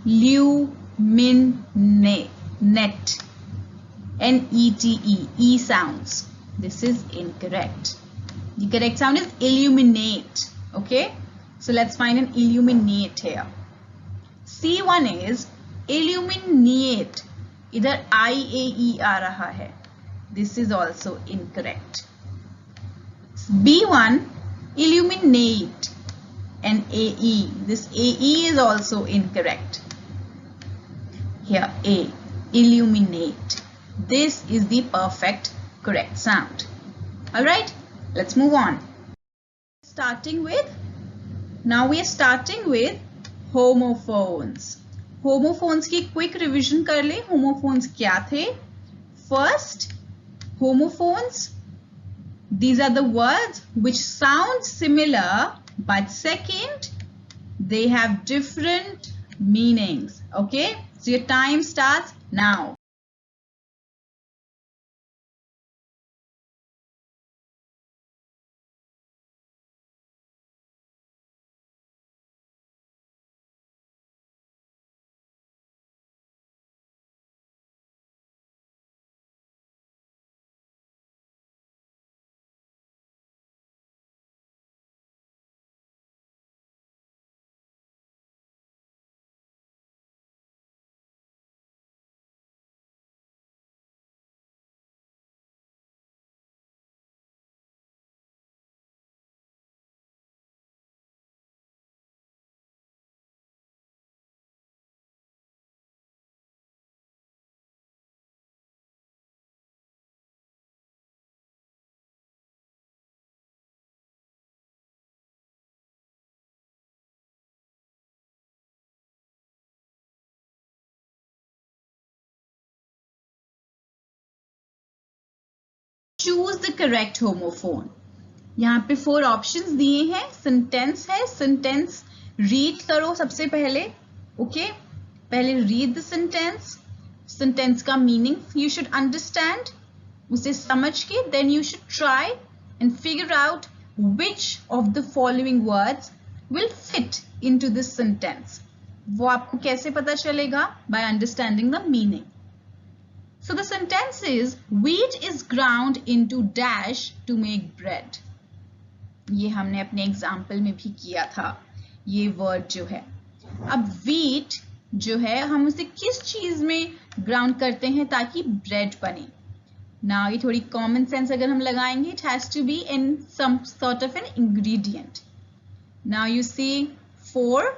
Illuminate. N-E-T-E. E sounds. This is incorrect. The correct sound is illuminate. Okay. So let's find an illuminate here. C1 is illuminate. इधर I-A-E आ रहा है. This is also incorrect. B1 illuminate. N-A-E. This A-E is also incorrect. Here A. Illuminate. This is the perfect correct sound. Alright, let's move on. Now we are starting with homophones. Homophones की quick revision कर ले. Homophones क्या थे? First, homophones, these are the words which sound similar, but second, they have different meanings. Okay, so your time starts now. Choose the correct homophone. यहाँ पे 4 options दिए हैं. Sentence है. Sentence read करो सबसे पहले. Okay? पहले read the sentence. Sentence का meaning you should understand. उसे समझ के then you should try and figure out which of the following words will fit into this sentence. वो आपको कैसे पता चलेगा? By understanding the meaning. So the sentence is, wheat is ground into dash to make bread. ये हमने अपने example में भी किया था. ये वर्ड जो है, अब wheat जो है हम उसे किस चीज में ग्राउंड करते हैं ताकि ब्रेड बने. Now ये थोड़ी कॉमन सेंस अगर हम लगाएंगे, it has to be in some sort of an ingredient. Now you see 4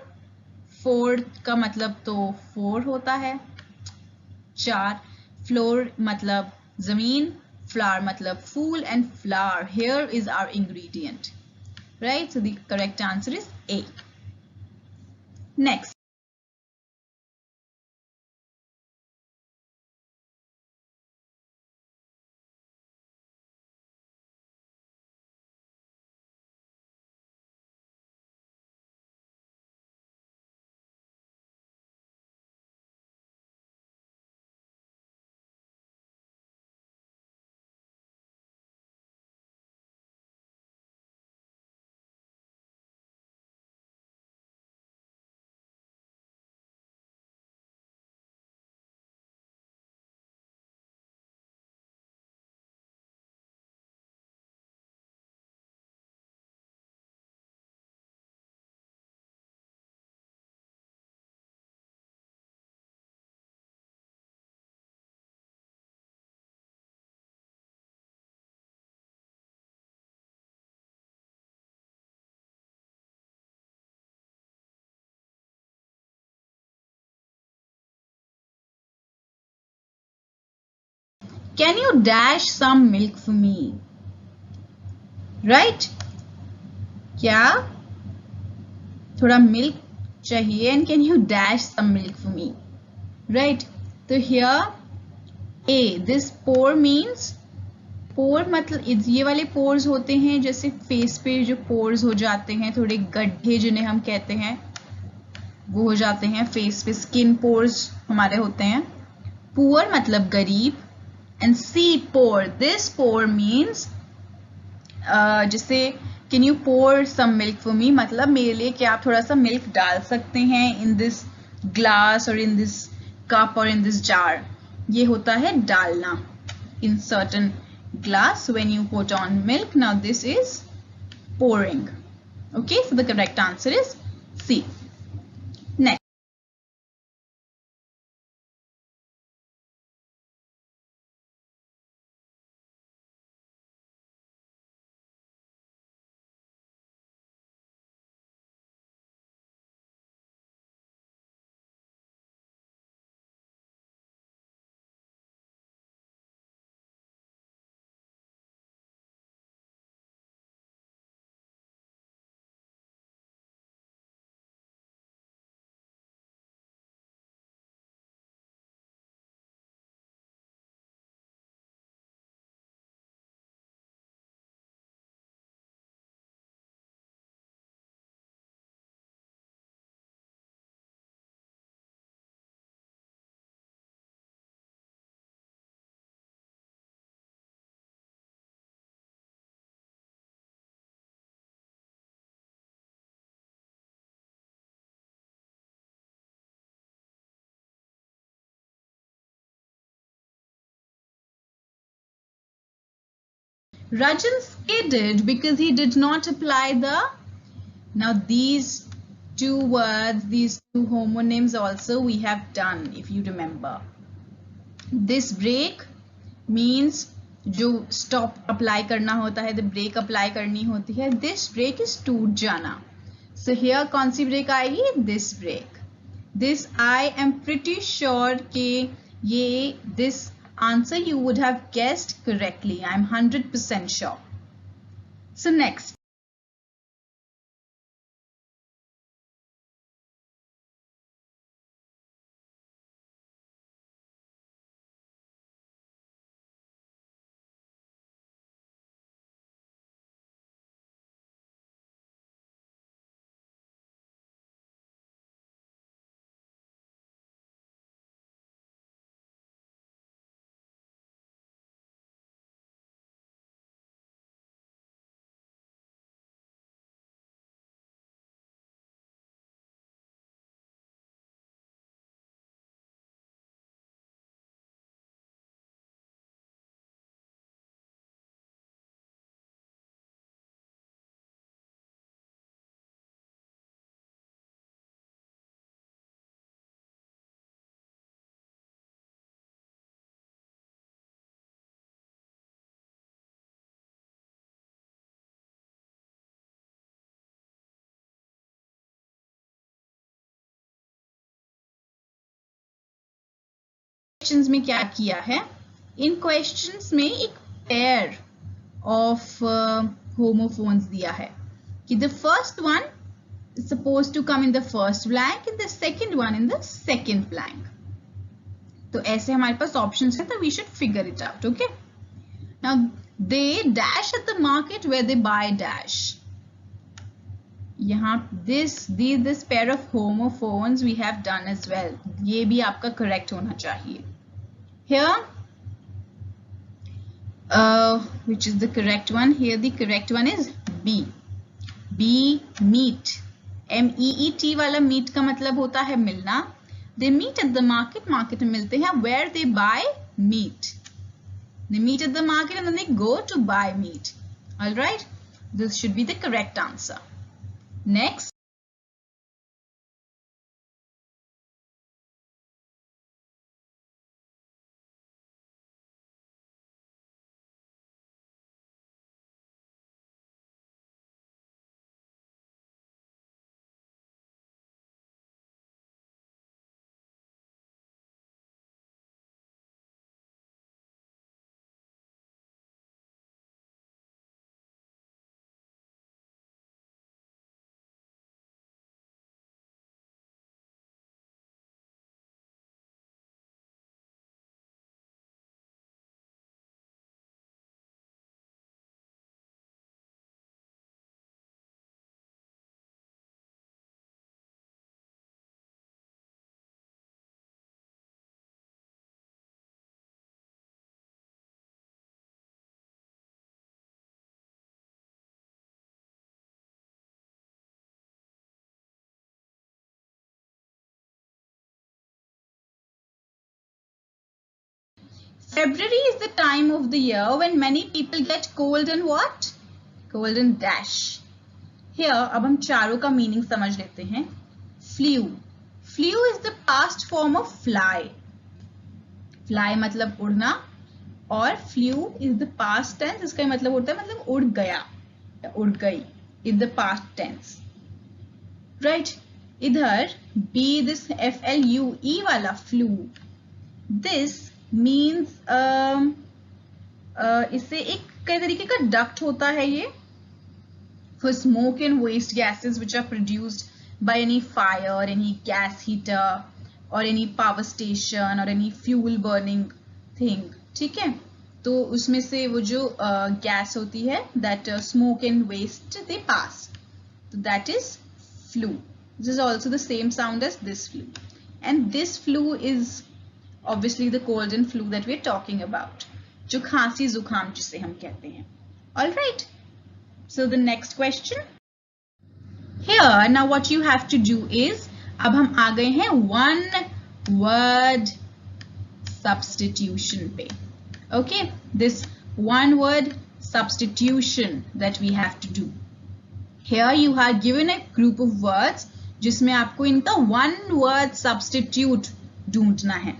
four का मतलब तो 4 होता है, 4. फ्लोर मतलब जमीन, flower मतलब फूल, and flower here is our ingredient, right? So the correct answer is A. Next. Can you dash some milk for me? Right? क्या थोड़ा मिल्क चाहिए, and can you dash some milk for me? Right? तो here A, this pore means, पोर मतलब ये वाले pores होते हैं जैसे फेस पे जो पोर्स हो जाते हैं, थोड़े गड्ढे जिन्हें हम कहते हैं, वो हो जाते हैं फेस पे, स्किन पोर्स हमारे होते हैं. पुअर मतलब गरीब, and see pour, this pour means जैसे can you pour some milk for me, मतलब मेरे लिए क्या आप थोड़ा सा मिल्क डाल सकते हैं इन दिस ग्लास और इन दिस कप और इन दिस जार. ये होता है डालना. In certain glass when you put on milk. Now this is pouring. Okay, so the correct answer is C. Next. Rajan skidded because he did not apply the. Now these two words, these two homonyms also we have done, if you remember. This break means जो stop apply करना होता है, the break apply करनी होती है. This break is टूट जाना. So here कौन सी break आएगी? This break. This I am pretty sure कि ये this answer you would have guessed correctly. I am 100% sure. So next. Questions में क्या किया है, इन क्वेश्चंस में एक पेयर ऑफ होमोफोन्स दिया है कि the first one is supposed to come in the first blank and the second one in the second blank. तो ऐसे हमारे पास ऑप्शंस है, तो we should figure it out. Okay, now they dash at the market where they buy dash. यहाँ this pair of homophones we have done as well. ये भी आपका correct होना चाहिए. Here which is the correct one? Here the correct one is B. B, meet. MEET वाला meet का मतलब होता है मिलना. They meet at the market. Market में मिलते हैं. Where they buy meat. They meet at the market and then they go to buy meat. All right. This should be the correct answer. Next. February is the time of the year when many people get cold and what? Cold and dash. Here, अब हम चारों का meaning समझ लेते हैं. Flew. Flew is the past form of fly. Fly मतलब उड़ना और flew is the past tense. इसका मतलब होता है मतलब उड़ गया या उड़ गई in the past tense. Right? इधर B this FLUE वाला flew. This means इससे एक कई तरीके का duct होता है ये for smoke and waste gases which are produced by any fire, any gas heater or any power station or any fuel burning thing. ठीक है, तो उसमें से वो जो gas होती है that smoke and waste they pass, so that is flue. This is also the same sound as this flue, and this flue is obviously the cold and flu that we are talking about, जो खांसी जुकाम जिसे हम कहते हैं. All right, so the next question here, now what you have to do is, अब हम आ गए हैं one word substitution पे. Okay, this one word substitution that we have to do. Here you are given a group of words जिसमें आपको इनका one word substitute ढूंढना है.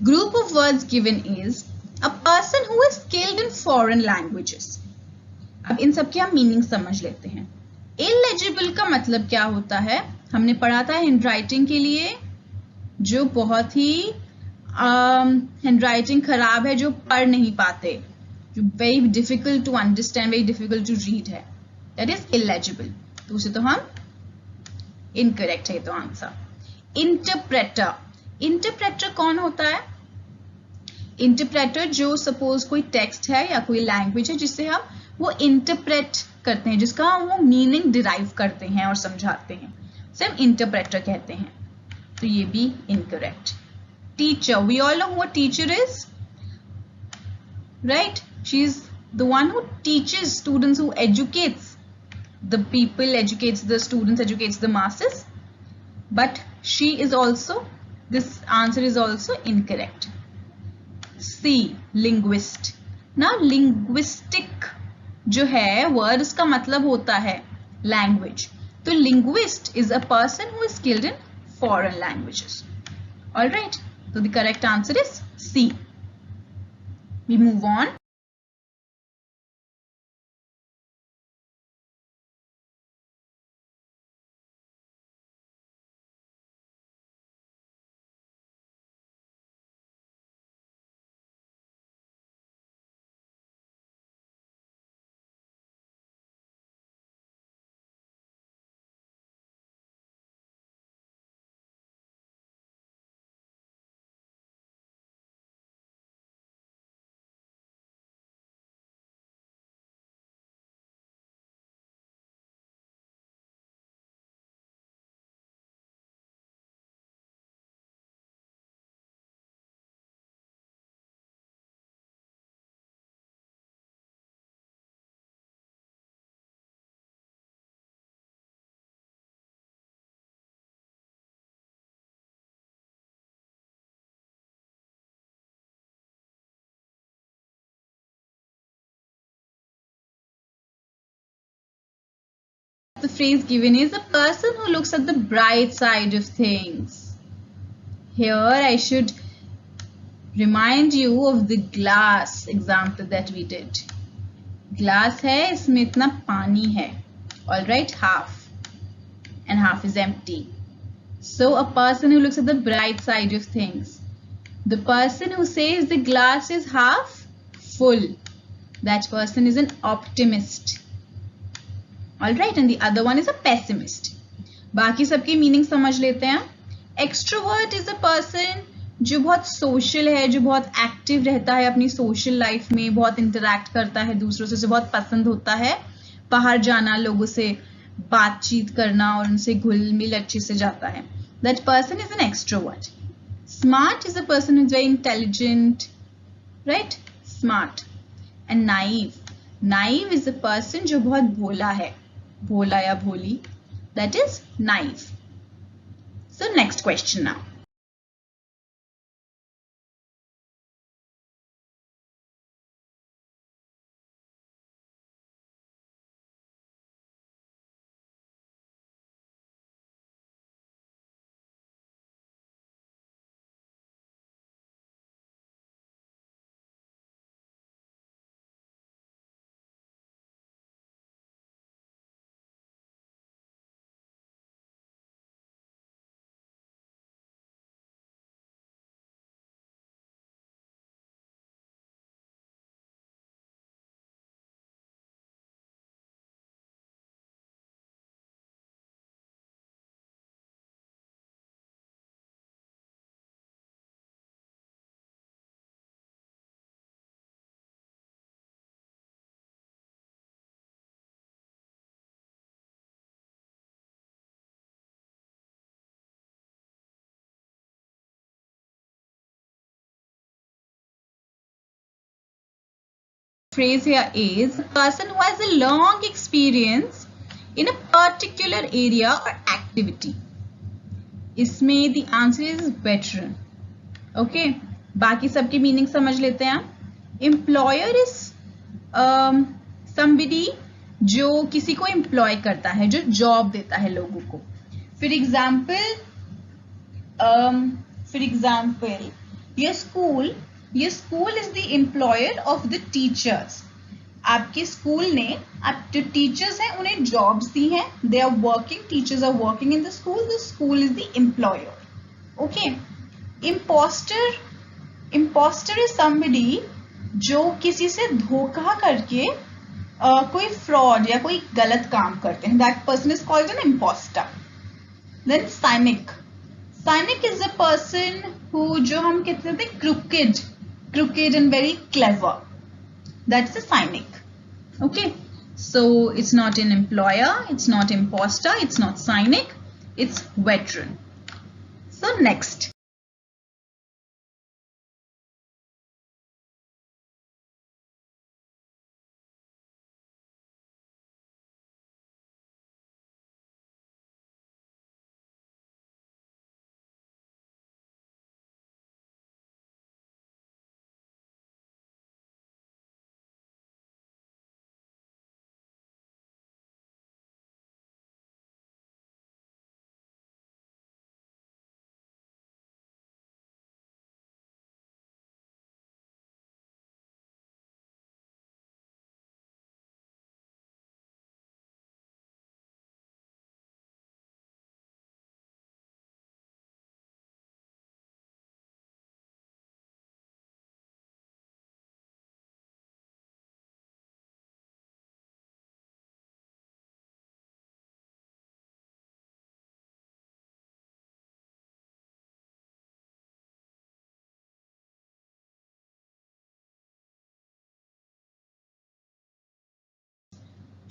Group of words given is a person who is skilled in foreign languages. अब इन सब के हम meaning समझ लेते हैं. Illegible का मतलब क्या होता है? हमने पढ़ा था हैंडराइटिंग के लिए जो बहुत ही हैंडराइटिंग खराब है, जो पढ़ नहीं पाते, जो very difficult to understand, very difficult to read है, that is illegible. तो उसे तो हम इनकरेक्ट है तो आंसर। इंटरप्रेटर, इंटरप्रेटर कौन होता है? इंटरप्रेटर जो सपोज कोई टेक्स्ट है या कोई लैंग्वेज है जिससे हम वो इंटरप्रेट करते हैं, जिसका हम वो मीनिंग डिराइव करते हैं और समझाते हैं, उसे हम इंटरप्रेटर कहते हैं, तो ये भी incorrect. Teacher, we all know what teacher is, right? She is the one who teaches students, who educates the people, educates the students, educates the masses, but she is also, this answer is also incorrect. C, linguist. Now linguistic जो है word, इसका मतलब होता है language, तो linguist is a person who is skilled in foreign languages. All right, so the correct answer is C. We move on. The phrase given is a person who looks at the bright side of things. Here I should remind you of the glass example that we did. Glass है, इसमें इतना पानी है, all right, half, and half is empty. So a person who looks at the bright side of things, the person who says the glass is half full, that person is an optimist. Alright, and the other one is a pessimist. बाकी सबकी meaning समझ लेते हैं. Extrovert is a person जो बहुत social है, जो बहुत एक्टिव रहता है अपनी सोशल लाइफ में, बहुत इंटरैक्ट करता है दूसरों से, बहुत पसंद होता है बाहर जाना, लोगों से बातचीत करना और उनसे घुल मिल अच्छे से जाता है. That person is an extrovert. Smart is a person who is very intelligent, right? Smart. And naive. Naive is a person जो बहुत भोला है, भोला या भोली, that is naive. So next question now. Phrase here is a person who has a long experience in a particular area or activity. इसमें the answer is veteran. Okay, बाकी सबकी meaning समझ लेते हैं. Employer is somebody जो किसी को employ करता है, जो जॉब देता है लोगों को. For example, your school is the employer of the teachers. आपके स्कूल ने, आप जो टीचर्स हैं उन्हें जॉब्स दी हैं. They are working, teachers are working in the school is the employer. Okay. Imposter is somebody जो किसी से धोखा करके कोई फ्रॉड या कोई गलत काम करते हैं. That person is called an imposter. Then cynic. Cynic is a person who जो हम कहते थे crooked and very clever. That's a cynic. Okay. So it's not an employer, it's not imposter, it's not cynic, it's veteran. So next.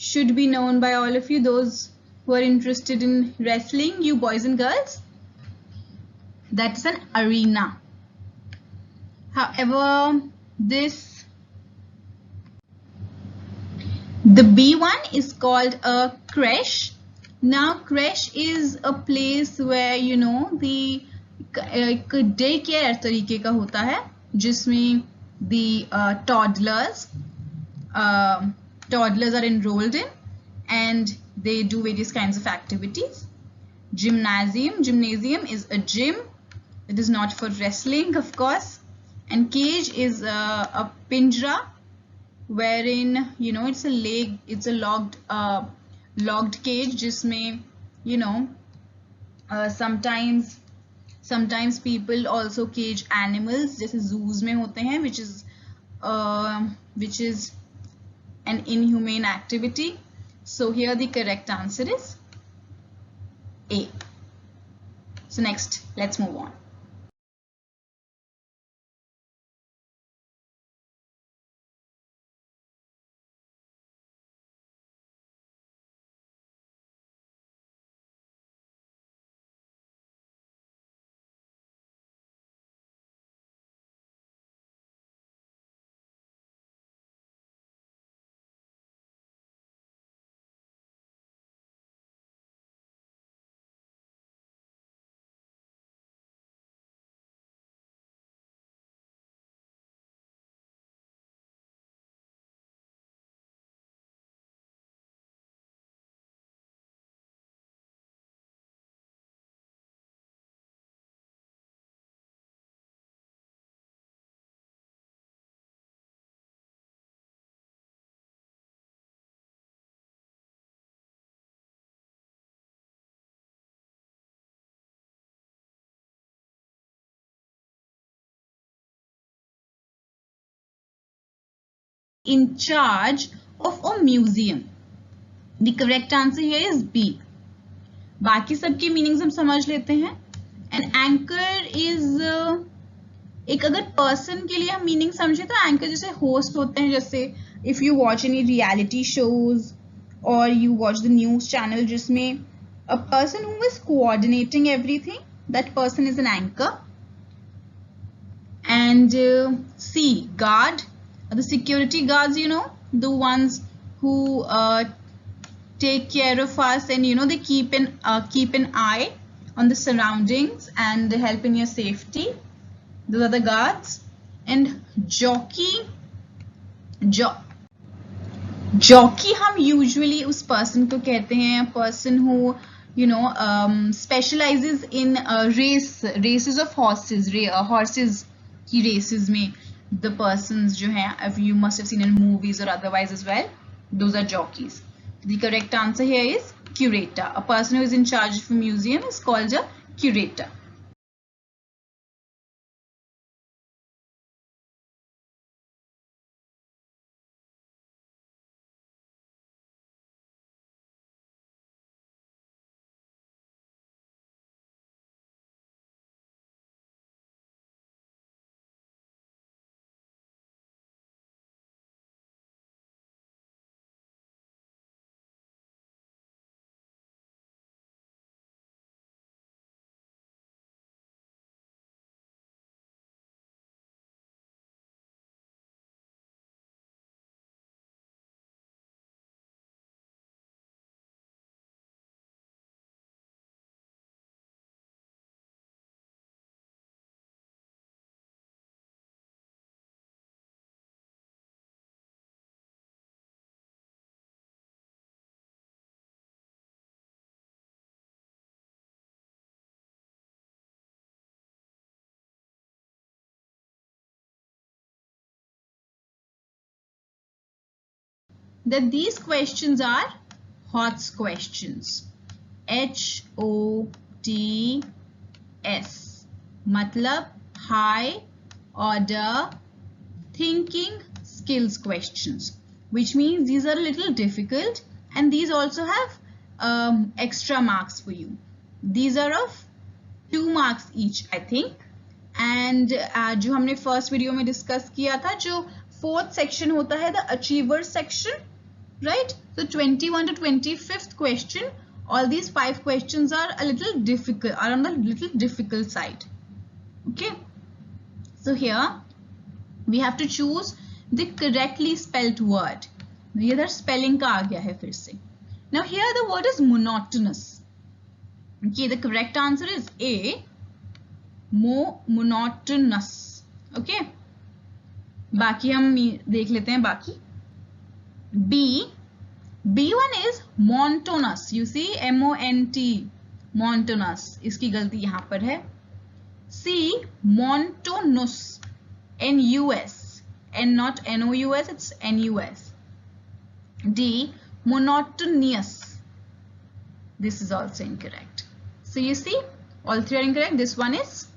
Should be known by all of you, those who are interested in wrestling, you boys and girls. That's an arena. However, the B one is called a creche. Now, creche is a place where the एक day care तरीके का होता है जिसमें the toddlers are enrolled in and they do various kinds of activities. Gymnasium is a gym. It is not for wrestling, of course. And cage is a pinjra wherein it's a logged cage जिसमें sometimes people also cage animals जैसे zoos में होते हैं which is an inhumane activity. So here the correct answer is A. So next, let's move on. In charge of a museum. The correct answer here is B. बाकी सबके meanings हम समझ लेते हैं. An anchor is एक अगर person के लिए हम मीनिंग समझे तो एंकर जैसे होस्ट होते हैं, जैसे if you watch any reality shows और you watch the news channel जिसमें a person who is coordinating everything, that person is an anchor. And C, guard, the security guards, the ones who take care of us and they keep an eye on the surroundings and help in your safety. Those are the guards. And jockey हम usually उस person को कहते हैं, person who specializes in races of horses की races में the persons जो हैं, if you must have seen in movies or otherwise as well, those are jockeys. The correct answer here is curator. A person who is in charge of a museum is called a curator. that these questions are HOTS questions. HOTS. मतलब high order thinking skills questions, which means these are a little difficult and these also have extra marks for you. These are of 2 marks each, I think. And जो हमने first video में discuss किया था, जो 4th section होता है, the achiever section, right? So 21 to 25th question, all these 5 questions are a little difficult, are on the little difficult side. Okay. So here we have to choose the correctly spelled word. इधर spelling का आ गया है फिर से. Now here the word is monotonous. Okay, the correct answer is A. Monotonous. Okay. बाकी हम देख लेते हैं बाकी. B1 is monotonous. You see M-O-N-T. Monotonous. इसकी गलती यहाँ पर है. C. Monotonous. N-U-S. And not N-O-U-S. It's N-U-S. D. Monotonous. This is also incorrect. So you see, all 3 are incorrect. This one is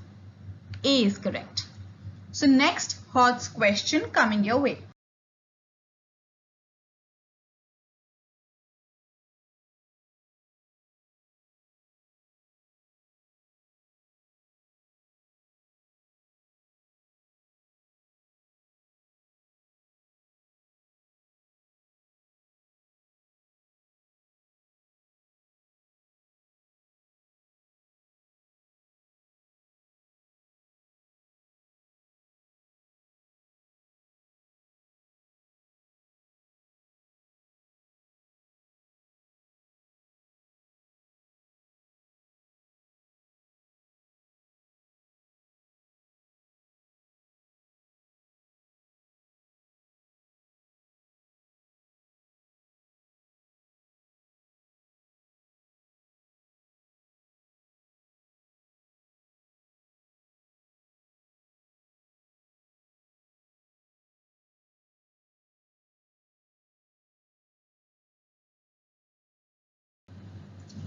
A is correct. So next HOTS question coming your way.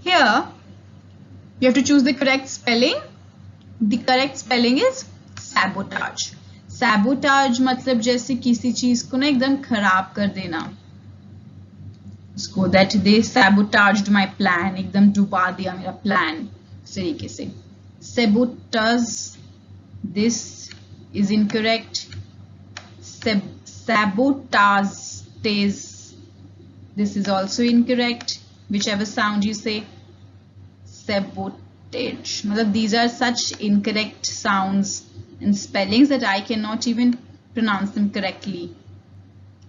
Here you have to choose the correct spelling. The correct spelling is sabotage. Sabotage मतलब जैसे किसी चीज को ना एकदम खराब कर देना. उसको that they sabotaged my plan. एकदम डुबा दिया मेरा plan. इस तरीके से. Sabotage. This is incorrect. Sabotage. This is also incorrect. Whichever sound you say. Sabotage. These are such incorrect sounds and spellings that I cannot even pronounce them correctly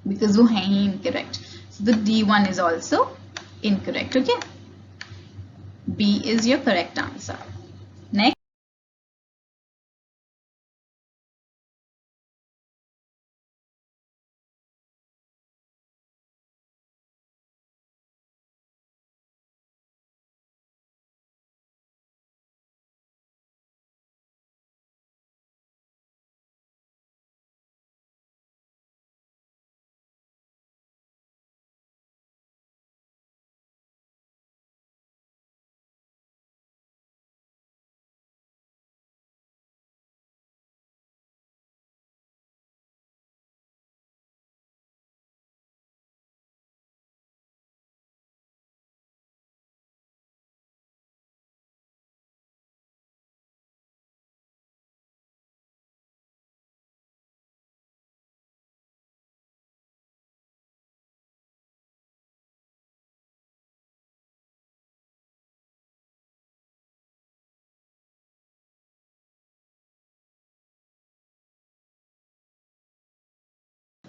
because वो हैं ही incorrect. So the D1 is also incorrect. Okay. B is your correct answer. Next.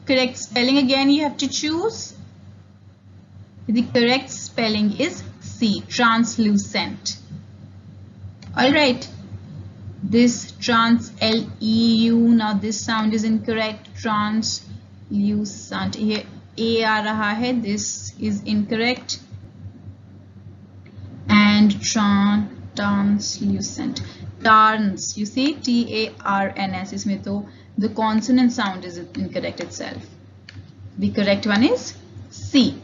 Correct spelling again you have to choose. The correct spelling is C, translucent. Alright, this L-E-U, now this sound is incorrect. Translucent, here A aa raha hai, this is incorrect. And translucent. Tarns, you see T-A-R-N-S, इसमें तो the consonant sound is incorrect itself. The correct one is C.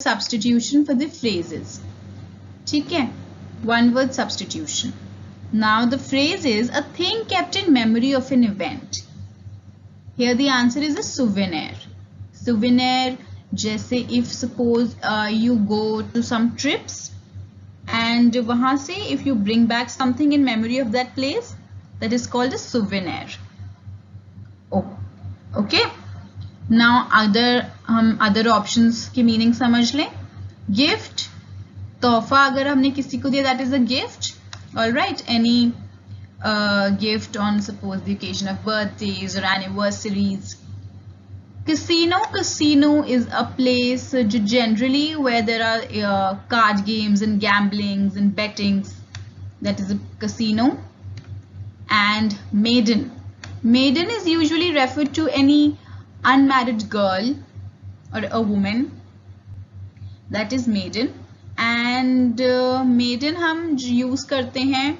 Substitution for the phrases. ठीक है? One word substitution. Now the phrase is a thing kept in memory of an event. Here the answer is a souvenir. Souvenir, जैसे if suppose you go to some trips and वहाँ से if you bring back something in memory of that place, that is called a souvenir. Oh, okay. Now हम other options की meaning समझ लें. Gift, तोहफा अगर हमने किसी को दिया, that is a gift. All right, any gift on suppose the occasion of birthdays or anniversaries. Casino is a place generally where there are card games and gamblings and bettings. That is a casino. And maiden is usually referred to any unmarried girl or a woman. That is maiden. And maiden हम use करते हैं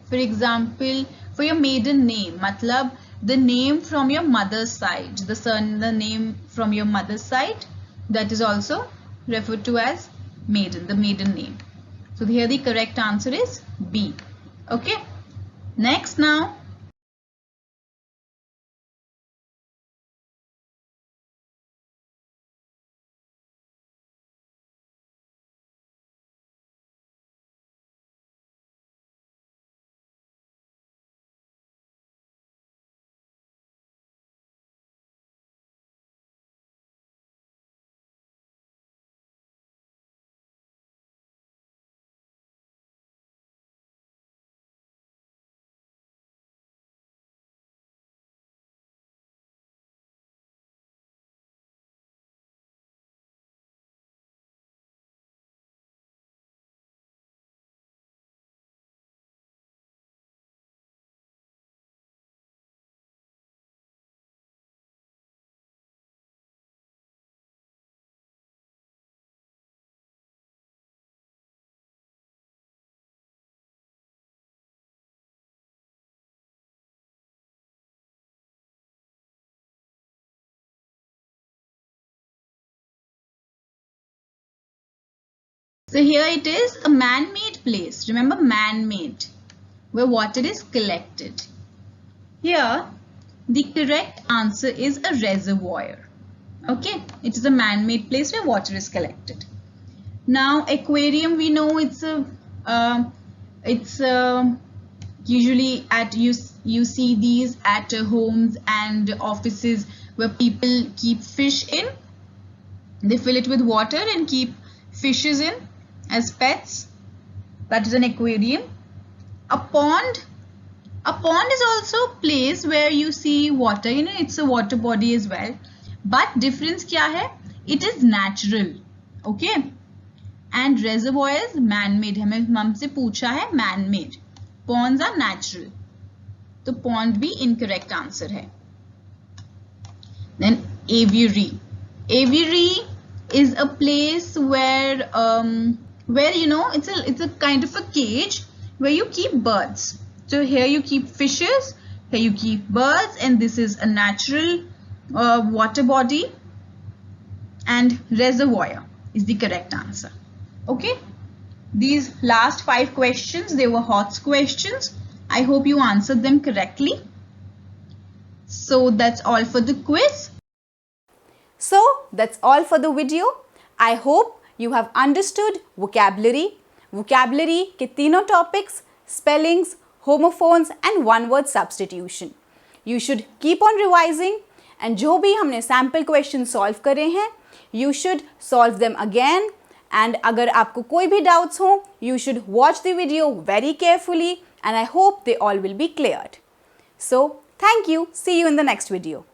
for example for your maiden name, मतलब the name from your mother's side, the name from your mother's side, that is also referred to as maiden, the maiden name. So here the correct answer is B. Okay, next now. So here it is, a man-made place. Remember, man-made, where water is collected. Here, the correct answer is a reservoir. Okay, it is a man-made place where water is collected. Now, aquarium, we know it's usually at you see these at homes and offices where people keep fish in. They fill it with water and keep fishes in as pets. That is an aquarium. A pond is also a place where you see water, you know, it's a water body as well, but difference kya hai? It is natural. Okay, and reservoir is man-made. हमसे पूछा है man-made. Ponds are natural, तो pond भी incorrect answer है. Then aviary is a place where you know, it's a kind of a cage where you keep birds. So here you keep fishes, here you keep birds, and this is a natural water body, and reservoir is the correct answer. Okay, these last 5 questions, they were HOTS questions. I hope you answered them correctly. So that's all for the quiz. So that's all for the video. I hope you have understood vocabulary. Vocabulary के तीनों topics, spellings, homophones and one word substitution. You should keep on revising and जो भी हमने sample questions solve करे हैं, you should solve them again. And अगर आपको कोई भी doubts हो, you should watch the video very carefully and I hope they all will be cleared. So, thank you. See you in the next video.